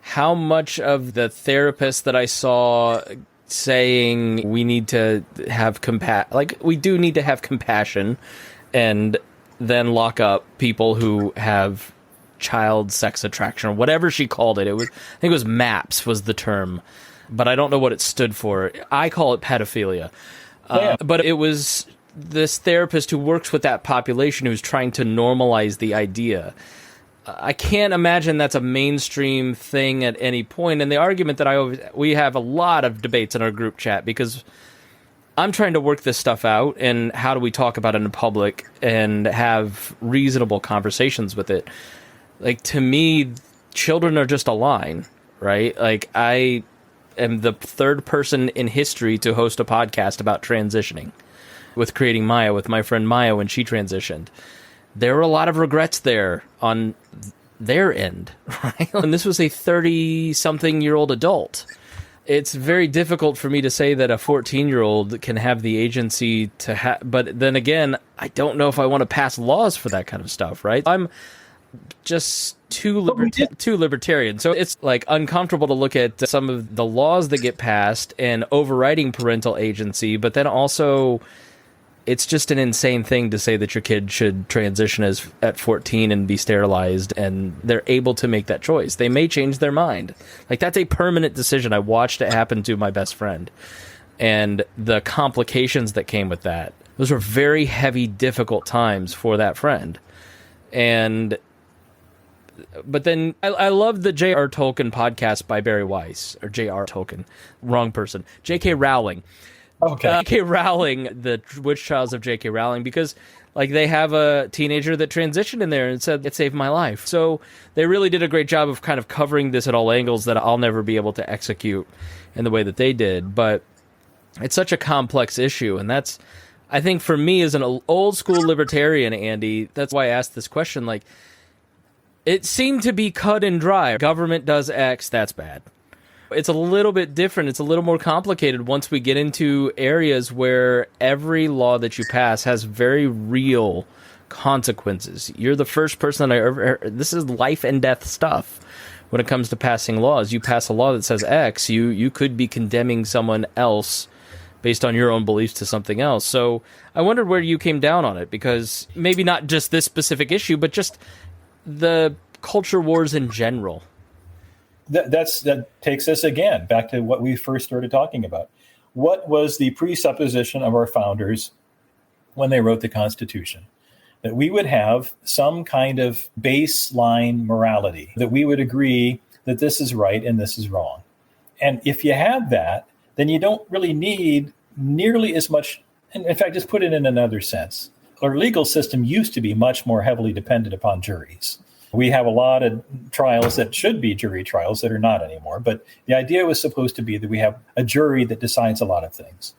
how much of the therapist that I saw saying we need to have we do need to have compassion and then lock up people who have child sex attraction or whatever she called it. I think it was MAPS was the term. But I don't know what it stood for. I call it pedophilia. But it was this therapist who works with that population who's trying to normalize the idea. I can't imagine that's a mainstream thing at any point. And the argument that we have a lot of debates in our group chat because I'm trying to work this stuff out and how do we talk about it in public and have reasonable conversations with it. Like, to me, children are just a line, right? Like, I am the third person in history to host a podcast about transitioning with Creating Maya, with my friend Maya when she transitioned. There were a lot of regrets there on their end, right? And this was a 30-something-year-old adult. It's very difficult for me to say that a 14-year-old can have the agency to but then again, I don't know if I want to pass laws for that kind of stuff, right? just too libertarian. So it's like uncomfortable to look at some of the laws that get passed and overriding parental agency, but then also it's just an insane thing to say that your kid should transition at 14 and be sterilized, and they're able to make that choice. They may change their mind. Like, that's a permanent decision. I watched it happen to my best friend, and the complications that came with that. Those were very heavy, difficult times for that friend. But then I love the J.R. Tolkien podcast by Barry Weiss, or J.R. Tolkien, wrong person, J.K. Rowling. Okay. J.K. Rowling, the Witch Trials of J.K. Rowling, because like they have a teenager that transitioned in there and said, it saved my life. So they really did a great job of kind of covering this at all angles that I'll never be able to execute in the way that they did. But it's such a complex issue. And that's, I think for me as an old school libertarian, Andy, that's why I asked this question. Like, it seemed to be cut and dry. Government does X, that's bad. It's a little bit different. It's a little more complicated once we get into areas where every law that you pass has very real consequences. You're the first person I ever... This is life and death stuff when it comes to passing laws. You pass a law that says X, you could be condemning someone else based on your own beliefs to something else. So I wondered where you came down on it, because maybe not just this specific issue, but just the culture wars in general. That takes us again back to what we first started talking about. What was the presupposition of our founders when they wrote the Constitution? That we would have some kind of baseline morality, that we would agree that this is right and this is wrong. And if you have that, then you don't really need nearly as much. In fact, just put it in another sense. Our legal system used to be much more heavily dependent upon juries. We have a lot of trials that should be jury trials that are not anymore. But the idea was supposed to be that we have a jury that decides a lot of things.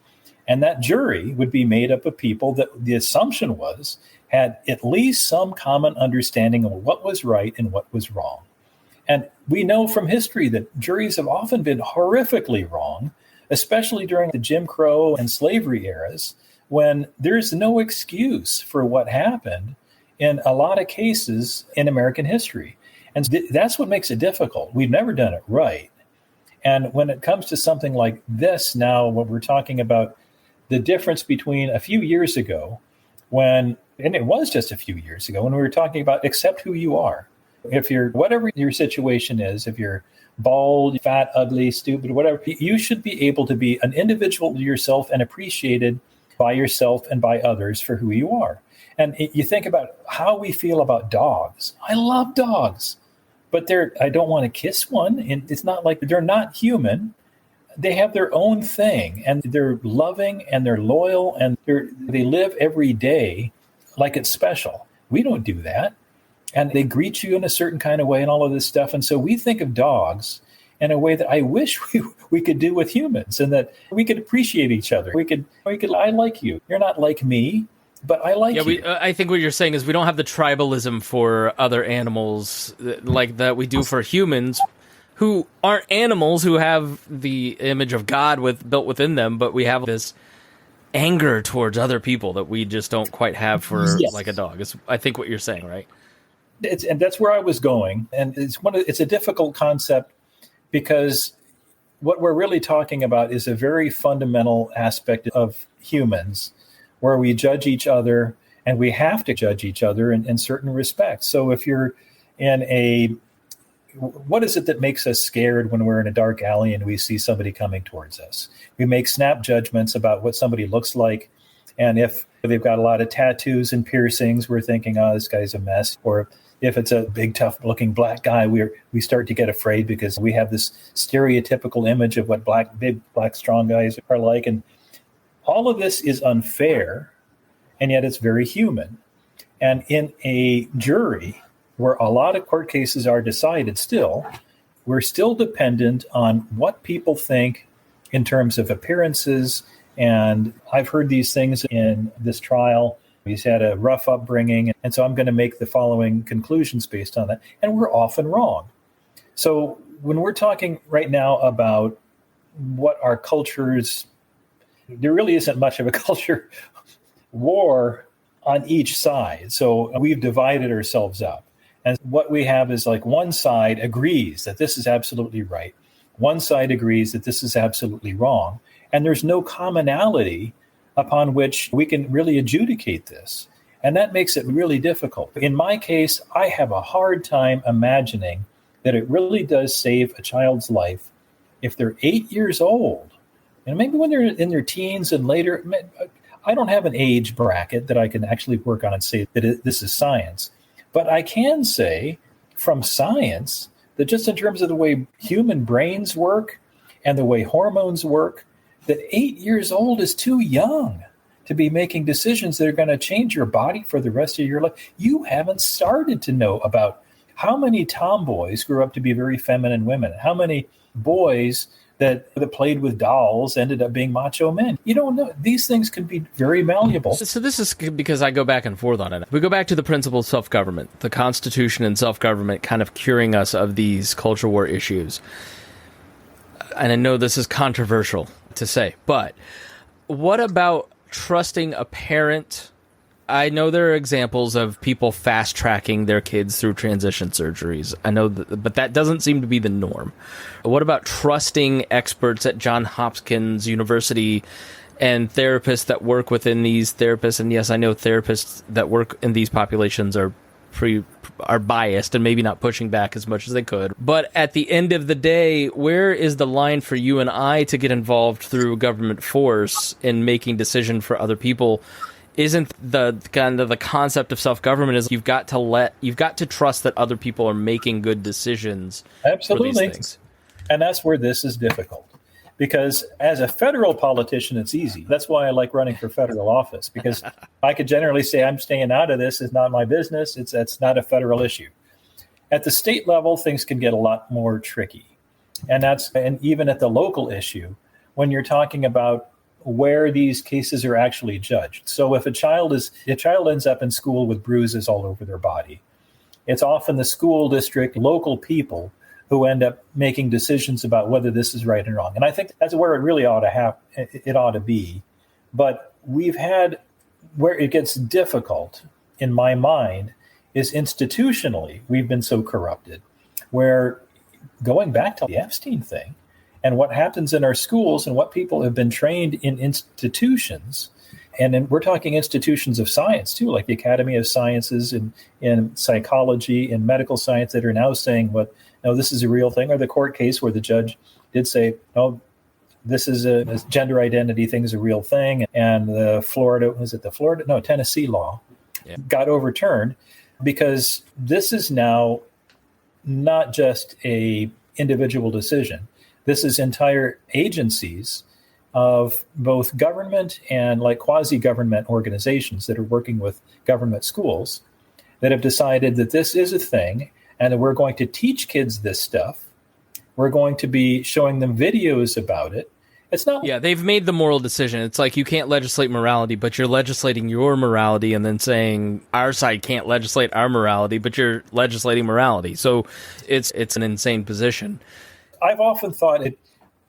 And that jury would be made up of people that the assumption was had at least some common understanding of what was right and what was wrong. And we know from history that juries have often been horrifically wrong, especially during the Jim Crow and slavery eras, when there's no excuse for what happened in a lot of cases in American history. And that's what makes it difficult. We've never done it right. And when it comes to something like this now, what we're talking about, the difference between a few years ago and it was just a few years ago, when we were talking about accept who you are. If you're, whatever your situation is, if you're bald, fat, ugly, stupid, whatever, you should be able to be an individual yourself and appreciated by yourself and by others for who you are. And you think about how we feel about dogs. I love dogs, but I don't want to kiss one. And it's not like they're not human. They have their own thing, and they're loving and they're loyal, and they live every day like it's special. We don't do that. And they greet you in a certain kind of way and all of this stuff. And so we think of dogs in a way that I wish we could do with humans, and that we could appreciate each other. We could, I like you. You're not like me, but I like you. I think what you're saying is we don't have the tribalism for other animals like that we do for humans, who aren't animals, who have the image of God built within them, but we have this anger towards other people that we just don't quite have for like a dog. It's, I think, what you're saying, right? And that's where I was going. And it's a difficult concept, because what we're really talking about is a very fundamental aspect of humans, where we judge each other, and we have to judge each other in certain respects. So if you're what is it that makes us scared when we're in a dark alley and we see somebody coming towards us? We make snap judgments about what somebody looks like. And if they've got a lot of tattoos and piercings, we're thinking, oh, this guy's a mess. Or if it's a big, tough-looking black guy, we start to get afraid, because we have this stereotypical image of what big, black, strong guys are like. And all of this is unfair, and yet it's very human. And in a jury, where a lot of court cases are decided still, we're still dependent on what people think in terms of appearances. And I've heard these things in this trial. He's had a rough upbringing, and so I'm going to make the following conclusions based on that. And we're often wrong. So when we're talking right now about what our cultures, there really isn't much of a culture war on each side. So we've divided ourselves up. And what we have is like one side agrees that this is absolutely right. One side agrees that this is absolutely wrong. And there's no commonality upon which we can really adjudicate this. And that makes it really difficult. In my case, I have a hard time imagining that it really does save a child's life if they're 8 years old. And maybe when they're in their teens and later, I don't have an age bracket that I can actually work on and say that this is science. But I can say from science that just in terms of the way human brains work and the way hormones work, that 8 years old is too young to be making decisions that are going to change your body for the rest of your life. You haven't started to know about how many tomboys grew up to be very feminine women, how many boys that played with dolls ended up being macho men. You don't know. These things can be very malleable. So this is because I go back and forth on it. We go back to the principle of self-government, the Constitution and self-government kind of curing us of these culture war issues. And I know this is controversial to say, but what about trusting a parent? I know there are examples of people fast-tracking their kids through transition surgeries. I know, but that doesn't seem to be the norm. What about trusting experts at Johns Hopkins University and therapists that work within these therapists? And yes, I know therapists that work in these populations are biased and maybe not pushing back as much as they could. But at the end of the day, where is the line for you and I to get involved through government force in making decisions for other people? Isn't the kind of the concept of self-government is you've got to trust that other people are making good decisions. Absolutely. For these things. And that's where this is difficult. Because as a federal politician, it's easy. That's why I like running for federal office, because I could generally say I'm staying out of this. It's not my business. It's not a federal issue. At the state level, things can get a lot more tricky. And even at the local issue, when you're talking about where these cases are actually judged. So if a child ends up in school with bruises all over their body, it's often the school district, local people who end up making decisions about whether this is right and wrong. And I think that's where it really ought to be. But we've had where it gets difficult in my mind is institutionally we've been so corrupted, where going back to the Epstein thing, and what happens in our schools and what people have been trained in institutions. And then we're talking institutions of science, too, like the Academy of Sciences and in psychology and medical science that are now saying, no, this is a real thing. Or the court case where the judge did say, no, this is a gender identity thing is a real thing. And Tennessee law got overturned because this is now not just a individual decision. This is entire agencies of both government and like quasi-government organizations that are working with government schools that have decided that this is a thing and that we're going to teach kids this stuff. We're going to be showing them videos about it. It's not. Yeah, they've made the moral decision. It's like you can't legislate morality, but you're legislating your morality and then saying our side can't legislate our morality, but you're legislating morality. So it's an insane position. I've often thought it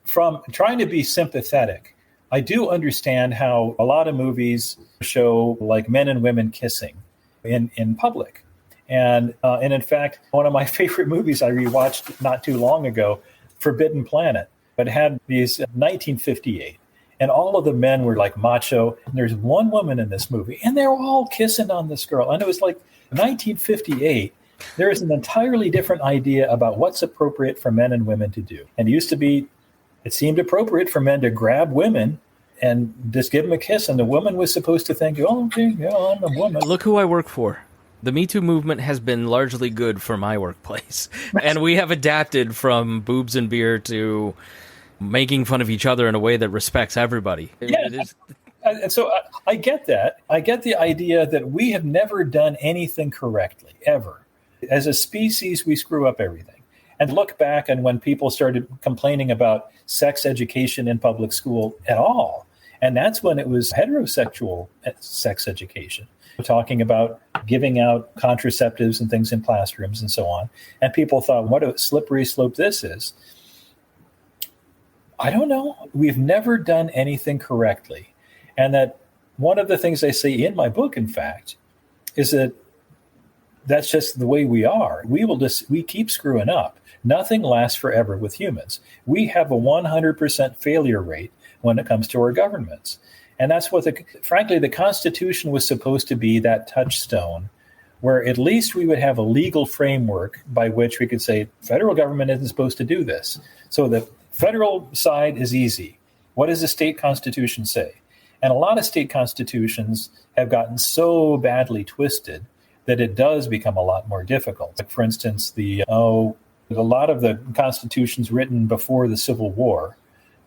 from trying to be sympathetic. I do understand how a lot of movies show like men and women kissing in public. And in fact, one of my favorite movies I rewatched not too long ago, Forbidden Planet, but had these 1958. And all of the men were like macho. And there's one woman in this movie and they're all kissing on this girl. And it was like 1958. There is an entirely different idea about what's appropriate for men and women to do. And it seemed appropriate for men to grab women and just give them a kiss. And the woman was supposed to think, oh, okay, yeah, I'm a woman. Look who I work for. The Me Too movement has been largely good for my workplace. And we have adapted from boobs and beer to making fun of each other in a way that respects everybody. Yeah. And so I get that. I get the idea that we have never done anything correctly, ever. As a species, we screw up everything. And look back and when people started complaining about sex education in public school at all. And that's when it was heterosexual sex education. We're talking about giving out contraceptives and things in classrooms and so on. And people thought, what a slippery slope this is. I don't know. We've never done anything correctly. And that one of the things I say in my book, in fact, is that that's just the way we are. We keep screwing up. Nothing lasts forever with humans. We have a 100% failure rate when it comes to our governments. And that's what frankly, the Constitution was supposed to be, that touchstone where at least we would have a legal framework by which we could say federal government isn't supposed to do this. So the federal side is easy. What does the state constitution say? And a lot of state constitutions have gotten so badly twisted that it does become a lot more difficult. Like, for instance, a lot of the constitutions written before the Civil War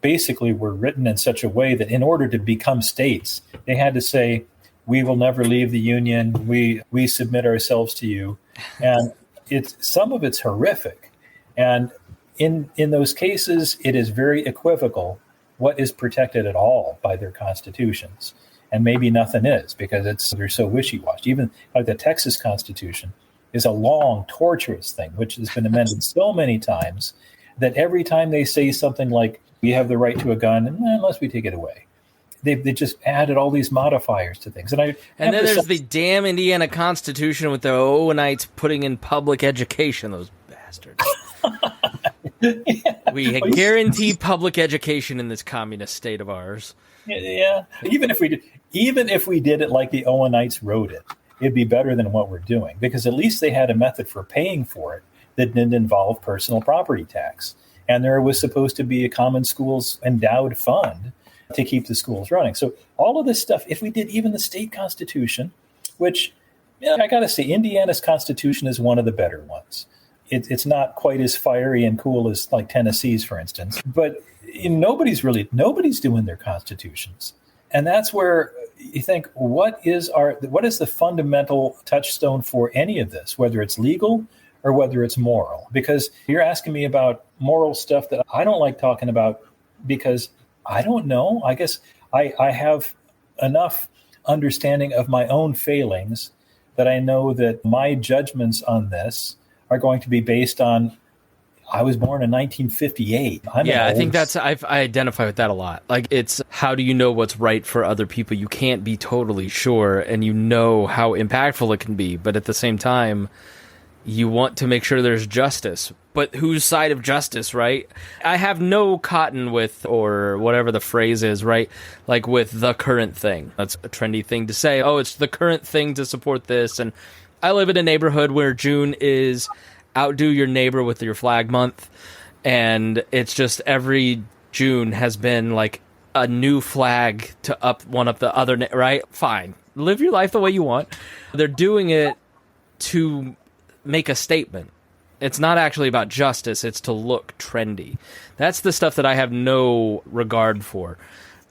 basically were written in such a way that in order to become states, they had to say, we will never leave the Union. We submit ourselves to you. And some of it's horrific. And in those cases, it is very equivocal what is protected at all by their constitutions. And maybe nothing is, because they're so wishy-washy. Even like the Texas Constitution is a long, torturous thing, which has been amended so many times that every time they say something like, we have the right to a gun, unless we take it away. They just added all these modifiers to things. And then there's the damn Indiana Constitution with the Owenites putting in public education, those bastards. Yeah. We guarantee public education in this communist state of ours. Yeah. Even if we did it like the Owenites wrote it, it'd be better than what we're doing, because at least they had a method for paying for it that didn't involve personal property tax. And there was supposed to be a common schools endowed fund to keep the schools running. So all of this stuff, if we did even the state constitution, which, I got to say, Indiana's constitution is one of the better ones. It's not quite as fiery and cool as like Tennessee's, for instance, but nobody's doing their constitutions. And that's where you think, what is the fundamental touchstone for any of this, whether it's legal or whether it's moral? Because you're asking me about moral stuff that I don't like talking about, because I don't know. I guess I have enough understanding of my own failings that I know that my judgments on this are going to be based on, I was born in 1958. I think I identify with that a lot. Like, it's, how do you know what's right for other people? You can't be totally sure, and you know how impactful it can be. But at the same time, you want to make sure there's justice. But whose side of justice, right? I have no cotton with, or whatever the phrase is, right? Like with the current thing. That's a trendy thing to say. Oh, it's the current thing to support this. And I live in a neighborhood where June is outdo your neighbor with your flag month. And it's just every June has been like a new flag to one up the other, right? Fine. Live your life the way you want. They're doing it to make a statement. It's not actually about justice. It's to look trendy. That's the stuff that I have no regard for.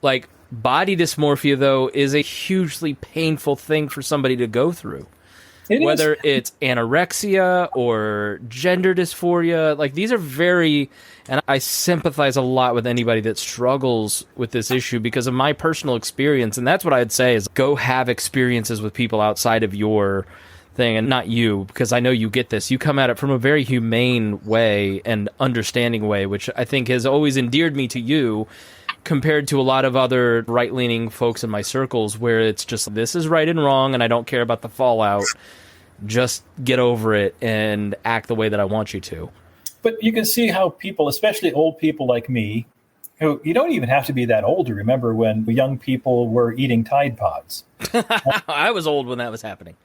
Like, body dysmorphia, though, is a hugely painful thing for somebody to go through. Whether it's anorexia or gender dysphoria, like, these are very, and I sympathize a lot with anybody that struggles with this issue because of my personal experience. And that's what I'd say is go have experiences with people outside of your thing, and not you, because I know you get this. You come at it from a very humane way and understanding way, which I think has always endeared me to you compared to a lot of other right-leaning folks in my circles where it's just, this is right and wrong and I don't care about the fallout. Just get over it and act the way that I want you to. But you can see how people, especially old people like me, who, you don't even have to be that old to remember when young people were eating Tide Pods. I was old when that was happening.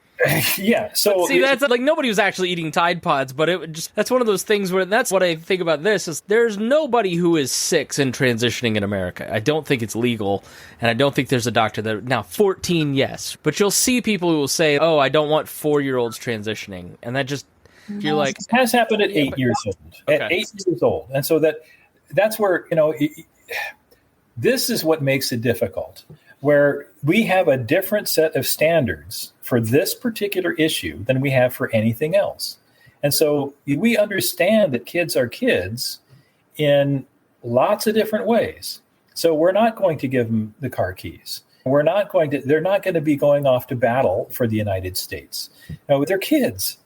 Yeah, so but see, that's like, nobody was actually eating Tide Pods, but that's one of those things where, that's what I think about this, is there's nobody who is 6 and transitioning in America. I don't think it's legal, and I don't think there's a doctor that, now 14, yes, but you'll see people who will say, oh, I don't want 4-year-olds transitioning, and that just, you're like, it has happened at 8 years old. Okay. At 8 years old, and so that's where, this is what makes it difficult, where we have a different set of standards for this particular issue than we have for anything else. And so we understand that kids are kids in lots of different ways. So we're not going to give them the car keys. They're not going to be going off to battle for the United States. No, they're kids.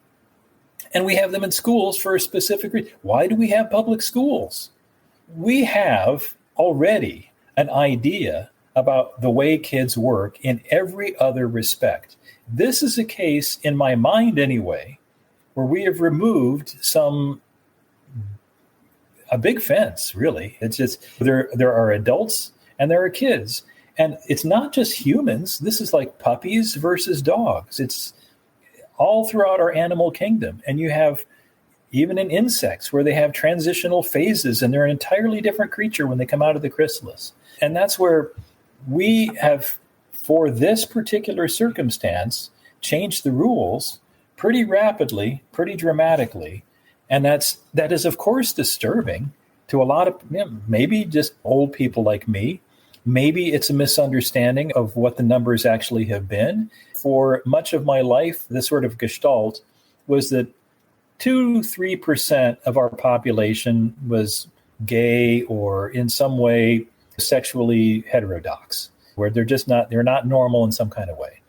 And we have them in schools for a specific reason. Why do we have public schools? We have already an idea about the way kids work in every other respect. This is a case, in my mind anyway, where we have removed a big fence, really. It's just there are adults and there are kids. And it's not just humans. This is like puppies versus dogs. It's all throughout our animal kingdom. And you have even in insects where they have transitional phases and they're an entirely different creature when they come out of the chrysalis. And that's where we have, for this particular circumstance, changed the rules pretty rapidly, pretty dramatically. And that is, of course, disturbing to a lot of maybe just old people like me. Maybe it's a misunderstanding of what the numbers actually have been. For much of my life, the sort of gestalt was that 2-3% of our population was gay or in some way sexually heterodox, where they're not normal in some kind of way.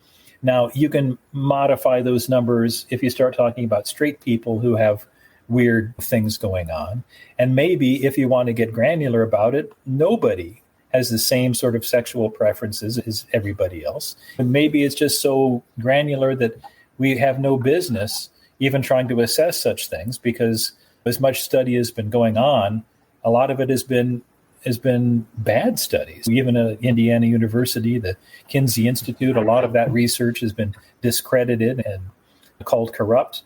Now, you can modify those numbers if you start talking about straight people who have weird things going on. And maybe if you want to get granular about it, nobody has the same sort of sexual preferences as everybody else. And maybe it's just so granular that we have no business even trying to assess such things, because as much study has been going on, a lot of it has been bad studies. Even at Indiana University, the Kinsey Institute, a lot of that research has been discredited and called corrupt.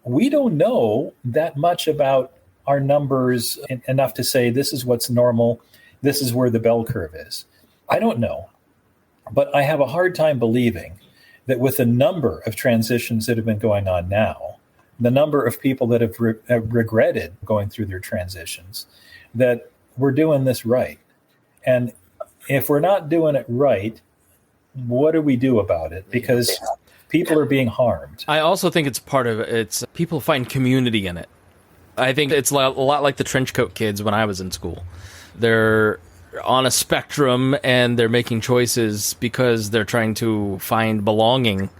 We don't know that much about our numbers enough to say this is what's normal, this is where the bell curve is. I don't know, but I have a hard time believing that with the number of transitions that have been going on now, the number of people that have regretted going through their transitions, that we're doing this right. And if we're not doing it right, what do we do about it? Because people are being harmed. I also think it's part of it's people find community in it. I think it's a lot like the trench coat kids when I was in school. They're on a spectrum and they're making choices because they're trying to find belonging.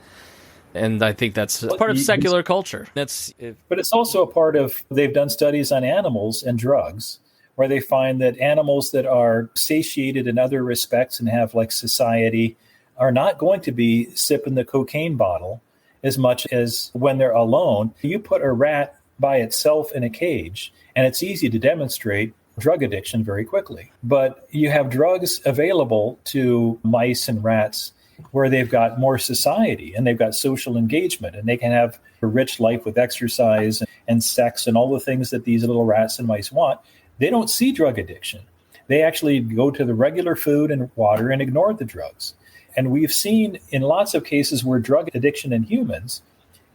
And I think that's part of secular culture. But it's also a part of, they've done studies on animals and drugs, where they find that animals that are satiated in other respects and have like society are not going to be sipping the cocaine bottle as much as when they're alone. You put a rat by itself in a cage, and it's easy to demonstrate drug addiction very quickly. But you have drugs available to mice and rats where they've got more society and they've got social engagement, and they can have a rich life with exercise and sex and all the things that these little rats and mice want. They don't see drug addiction. They actually go to the regular food and water and ignore the drugs. And we've seen in lots of cases where drug addiction in humans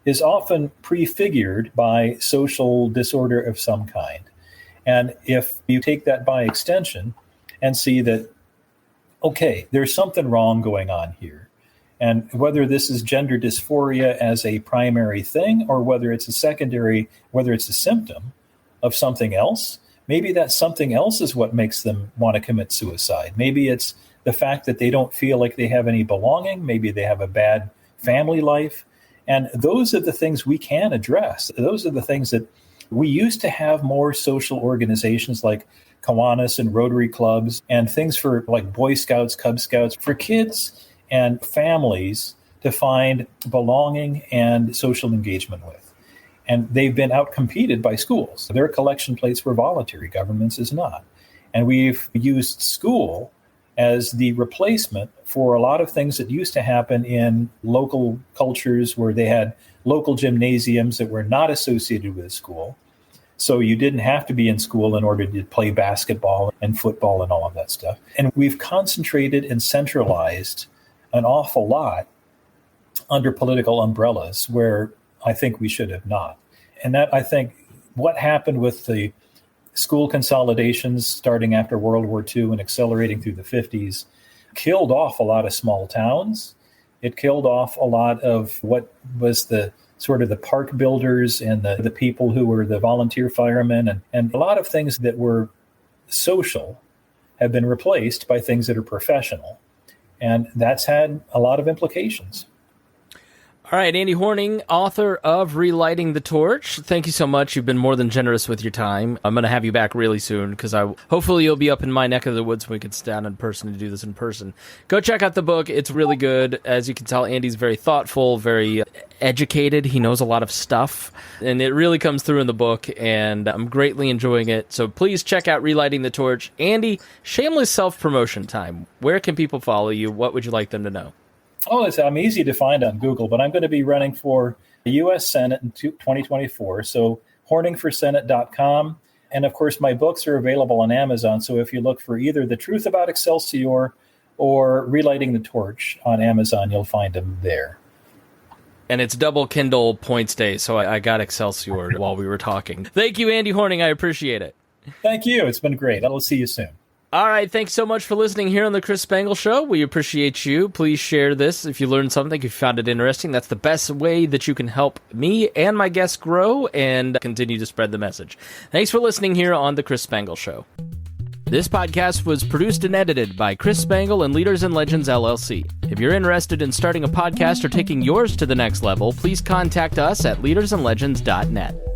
is often prefigured by social disorder of some kind. And if you take that by extension and see that, okay, there's something wrong going on here, and whether this is gender dysphoria as a primary thing or whether it's a secondary, whether it's a symptom of something else, maybe that something else is what makes them want to commit suicide. Maybe it's the fact that they don't feel like they have any belonging. Maybe they have a bad family life. And those are the things we can address. Those are the things that we used to have more social organizations like Kiwanis and Rotary clubs and things for like Boy Scouts, Cub Scouts, for kids and families to find belonging and social engagement with. And they've been outcompeted by schools. Their collection plates were voluntary, governments is not. And we've used school as the replacement for a lot of things that used to happen in local cultures where they had local gymnasiums that were not associated with school. So you didn't have to be in school in order to play basketball and football and all of that stuff. And we've concentrated and centralized an awful lot under political umbrellas where I think we should have not. And that, I think, what happened with the school consolidations starting after World War II and accelerating through the 50s killed off a lot of small towns. It killed off a lot of what was the sort of the park builders and the people who were the volunteer firemen. And a lot of things that were social have been replaced by things that are professional. And that's had a lot of implications. All right, Andy Horning, author of Relighting the Torch. Thank you so much. You've been more than generous with your time. I'm going to have you back really soon because hopefully you'll be up in my neck of the woods when we can sit down in person and do this in person. Go check out the book. It's really good. As you can tell, Andy's very thoughtful, very educated. He knows a lot of stuff, and it really comes through in the book, and I'm greatly enjoying it. So please check out Relighting the Torch. Andy, shameless self-promotion time. Where can people follow you? What would you like them to know? Oh, I'm easy to find on Google, but I'm going to be running for the U.S. Senate in 2024. So horningforsenate.com. And of course, my books are available on Amazon. So if you look for either The Truth About Excelsior or Relighting the Torch on Amazon, you'll find them there. And it's double Kindle points day, so I got Excelsior while we were talking. Thank you, Andy Horning. I appreciate it. Thank you. It's been great. I'll see you soon. All right, thanks so much for listening here on the Chris Spangle Show. We appreciate you. Please share this if you learned something, if you found it interesting. That's the best way that you can help me and my guests grow and continue to spread the message. Thanks for listening here on the Chris Spangle Show. This podcast was produced and edited by Chris Spangle and Leaders and Legends, LLC. If you're interested in starting a podcast or taking yours to the next level, please contact us at leadersandlegends.net.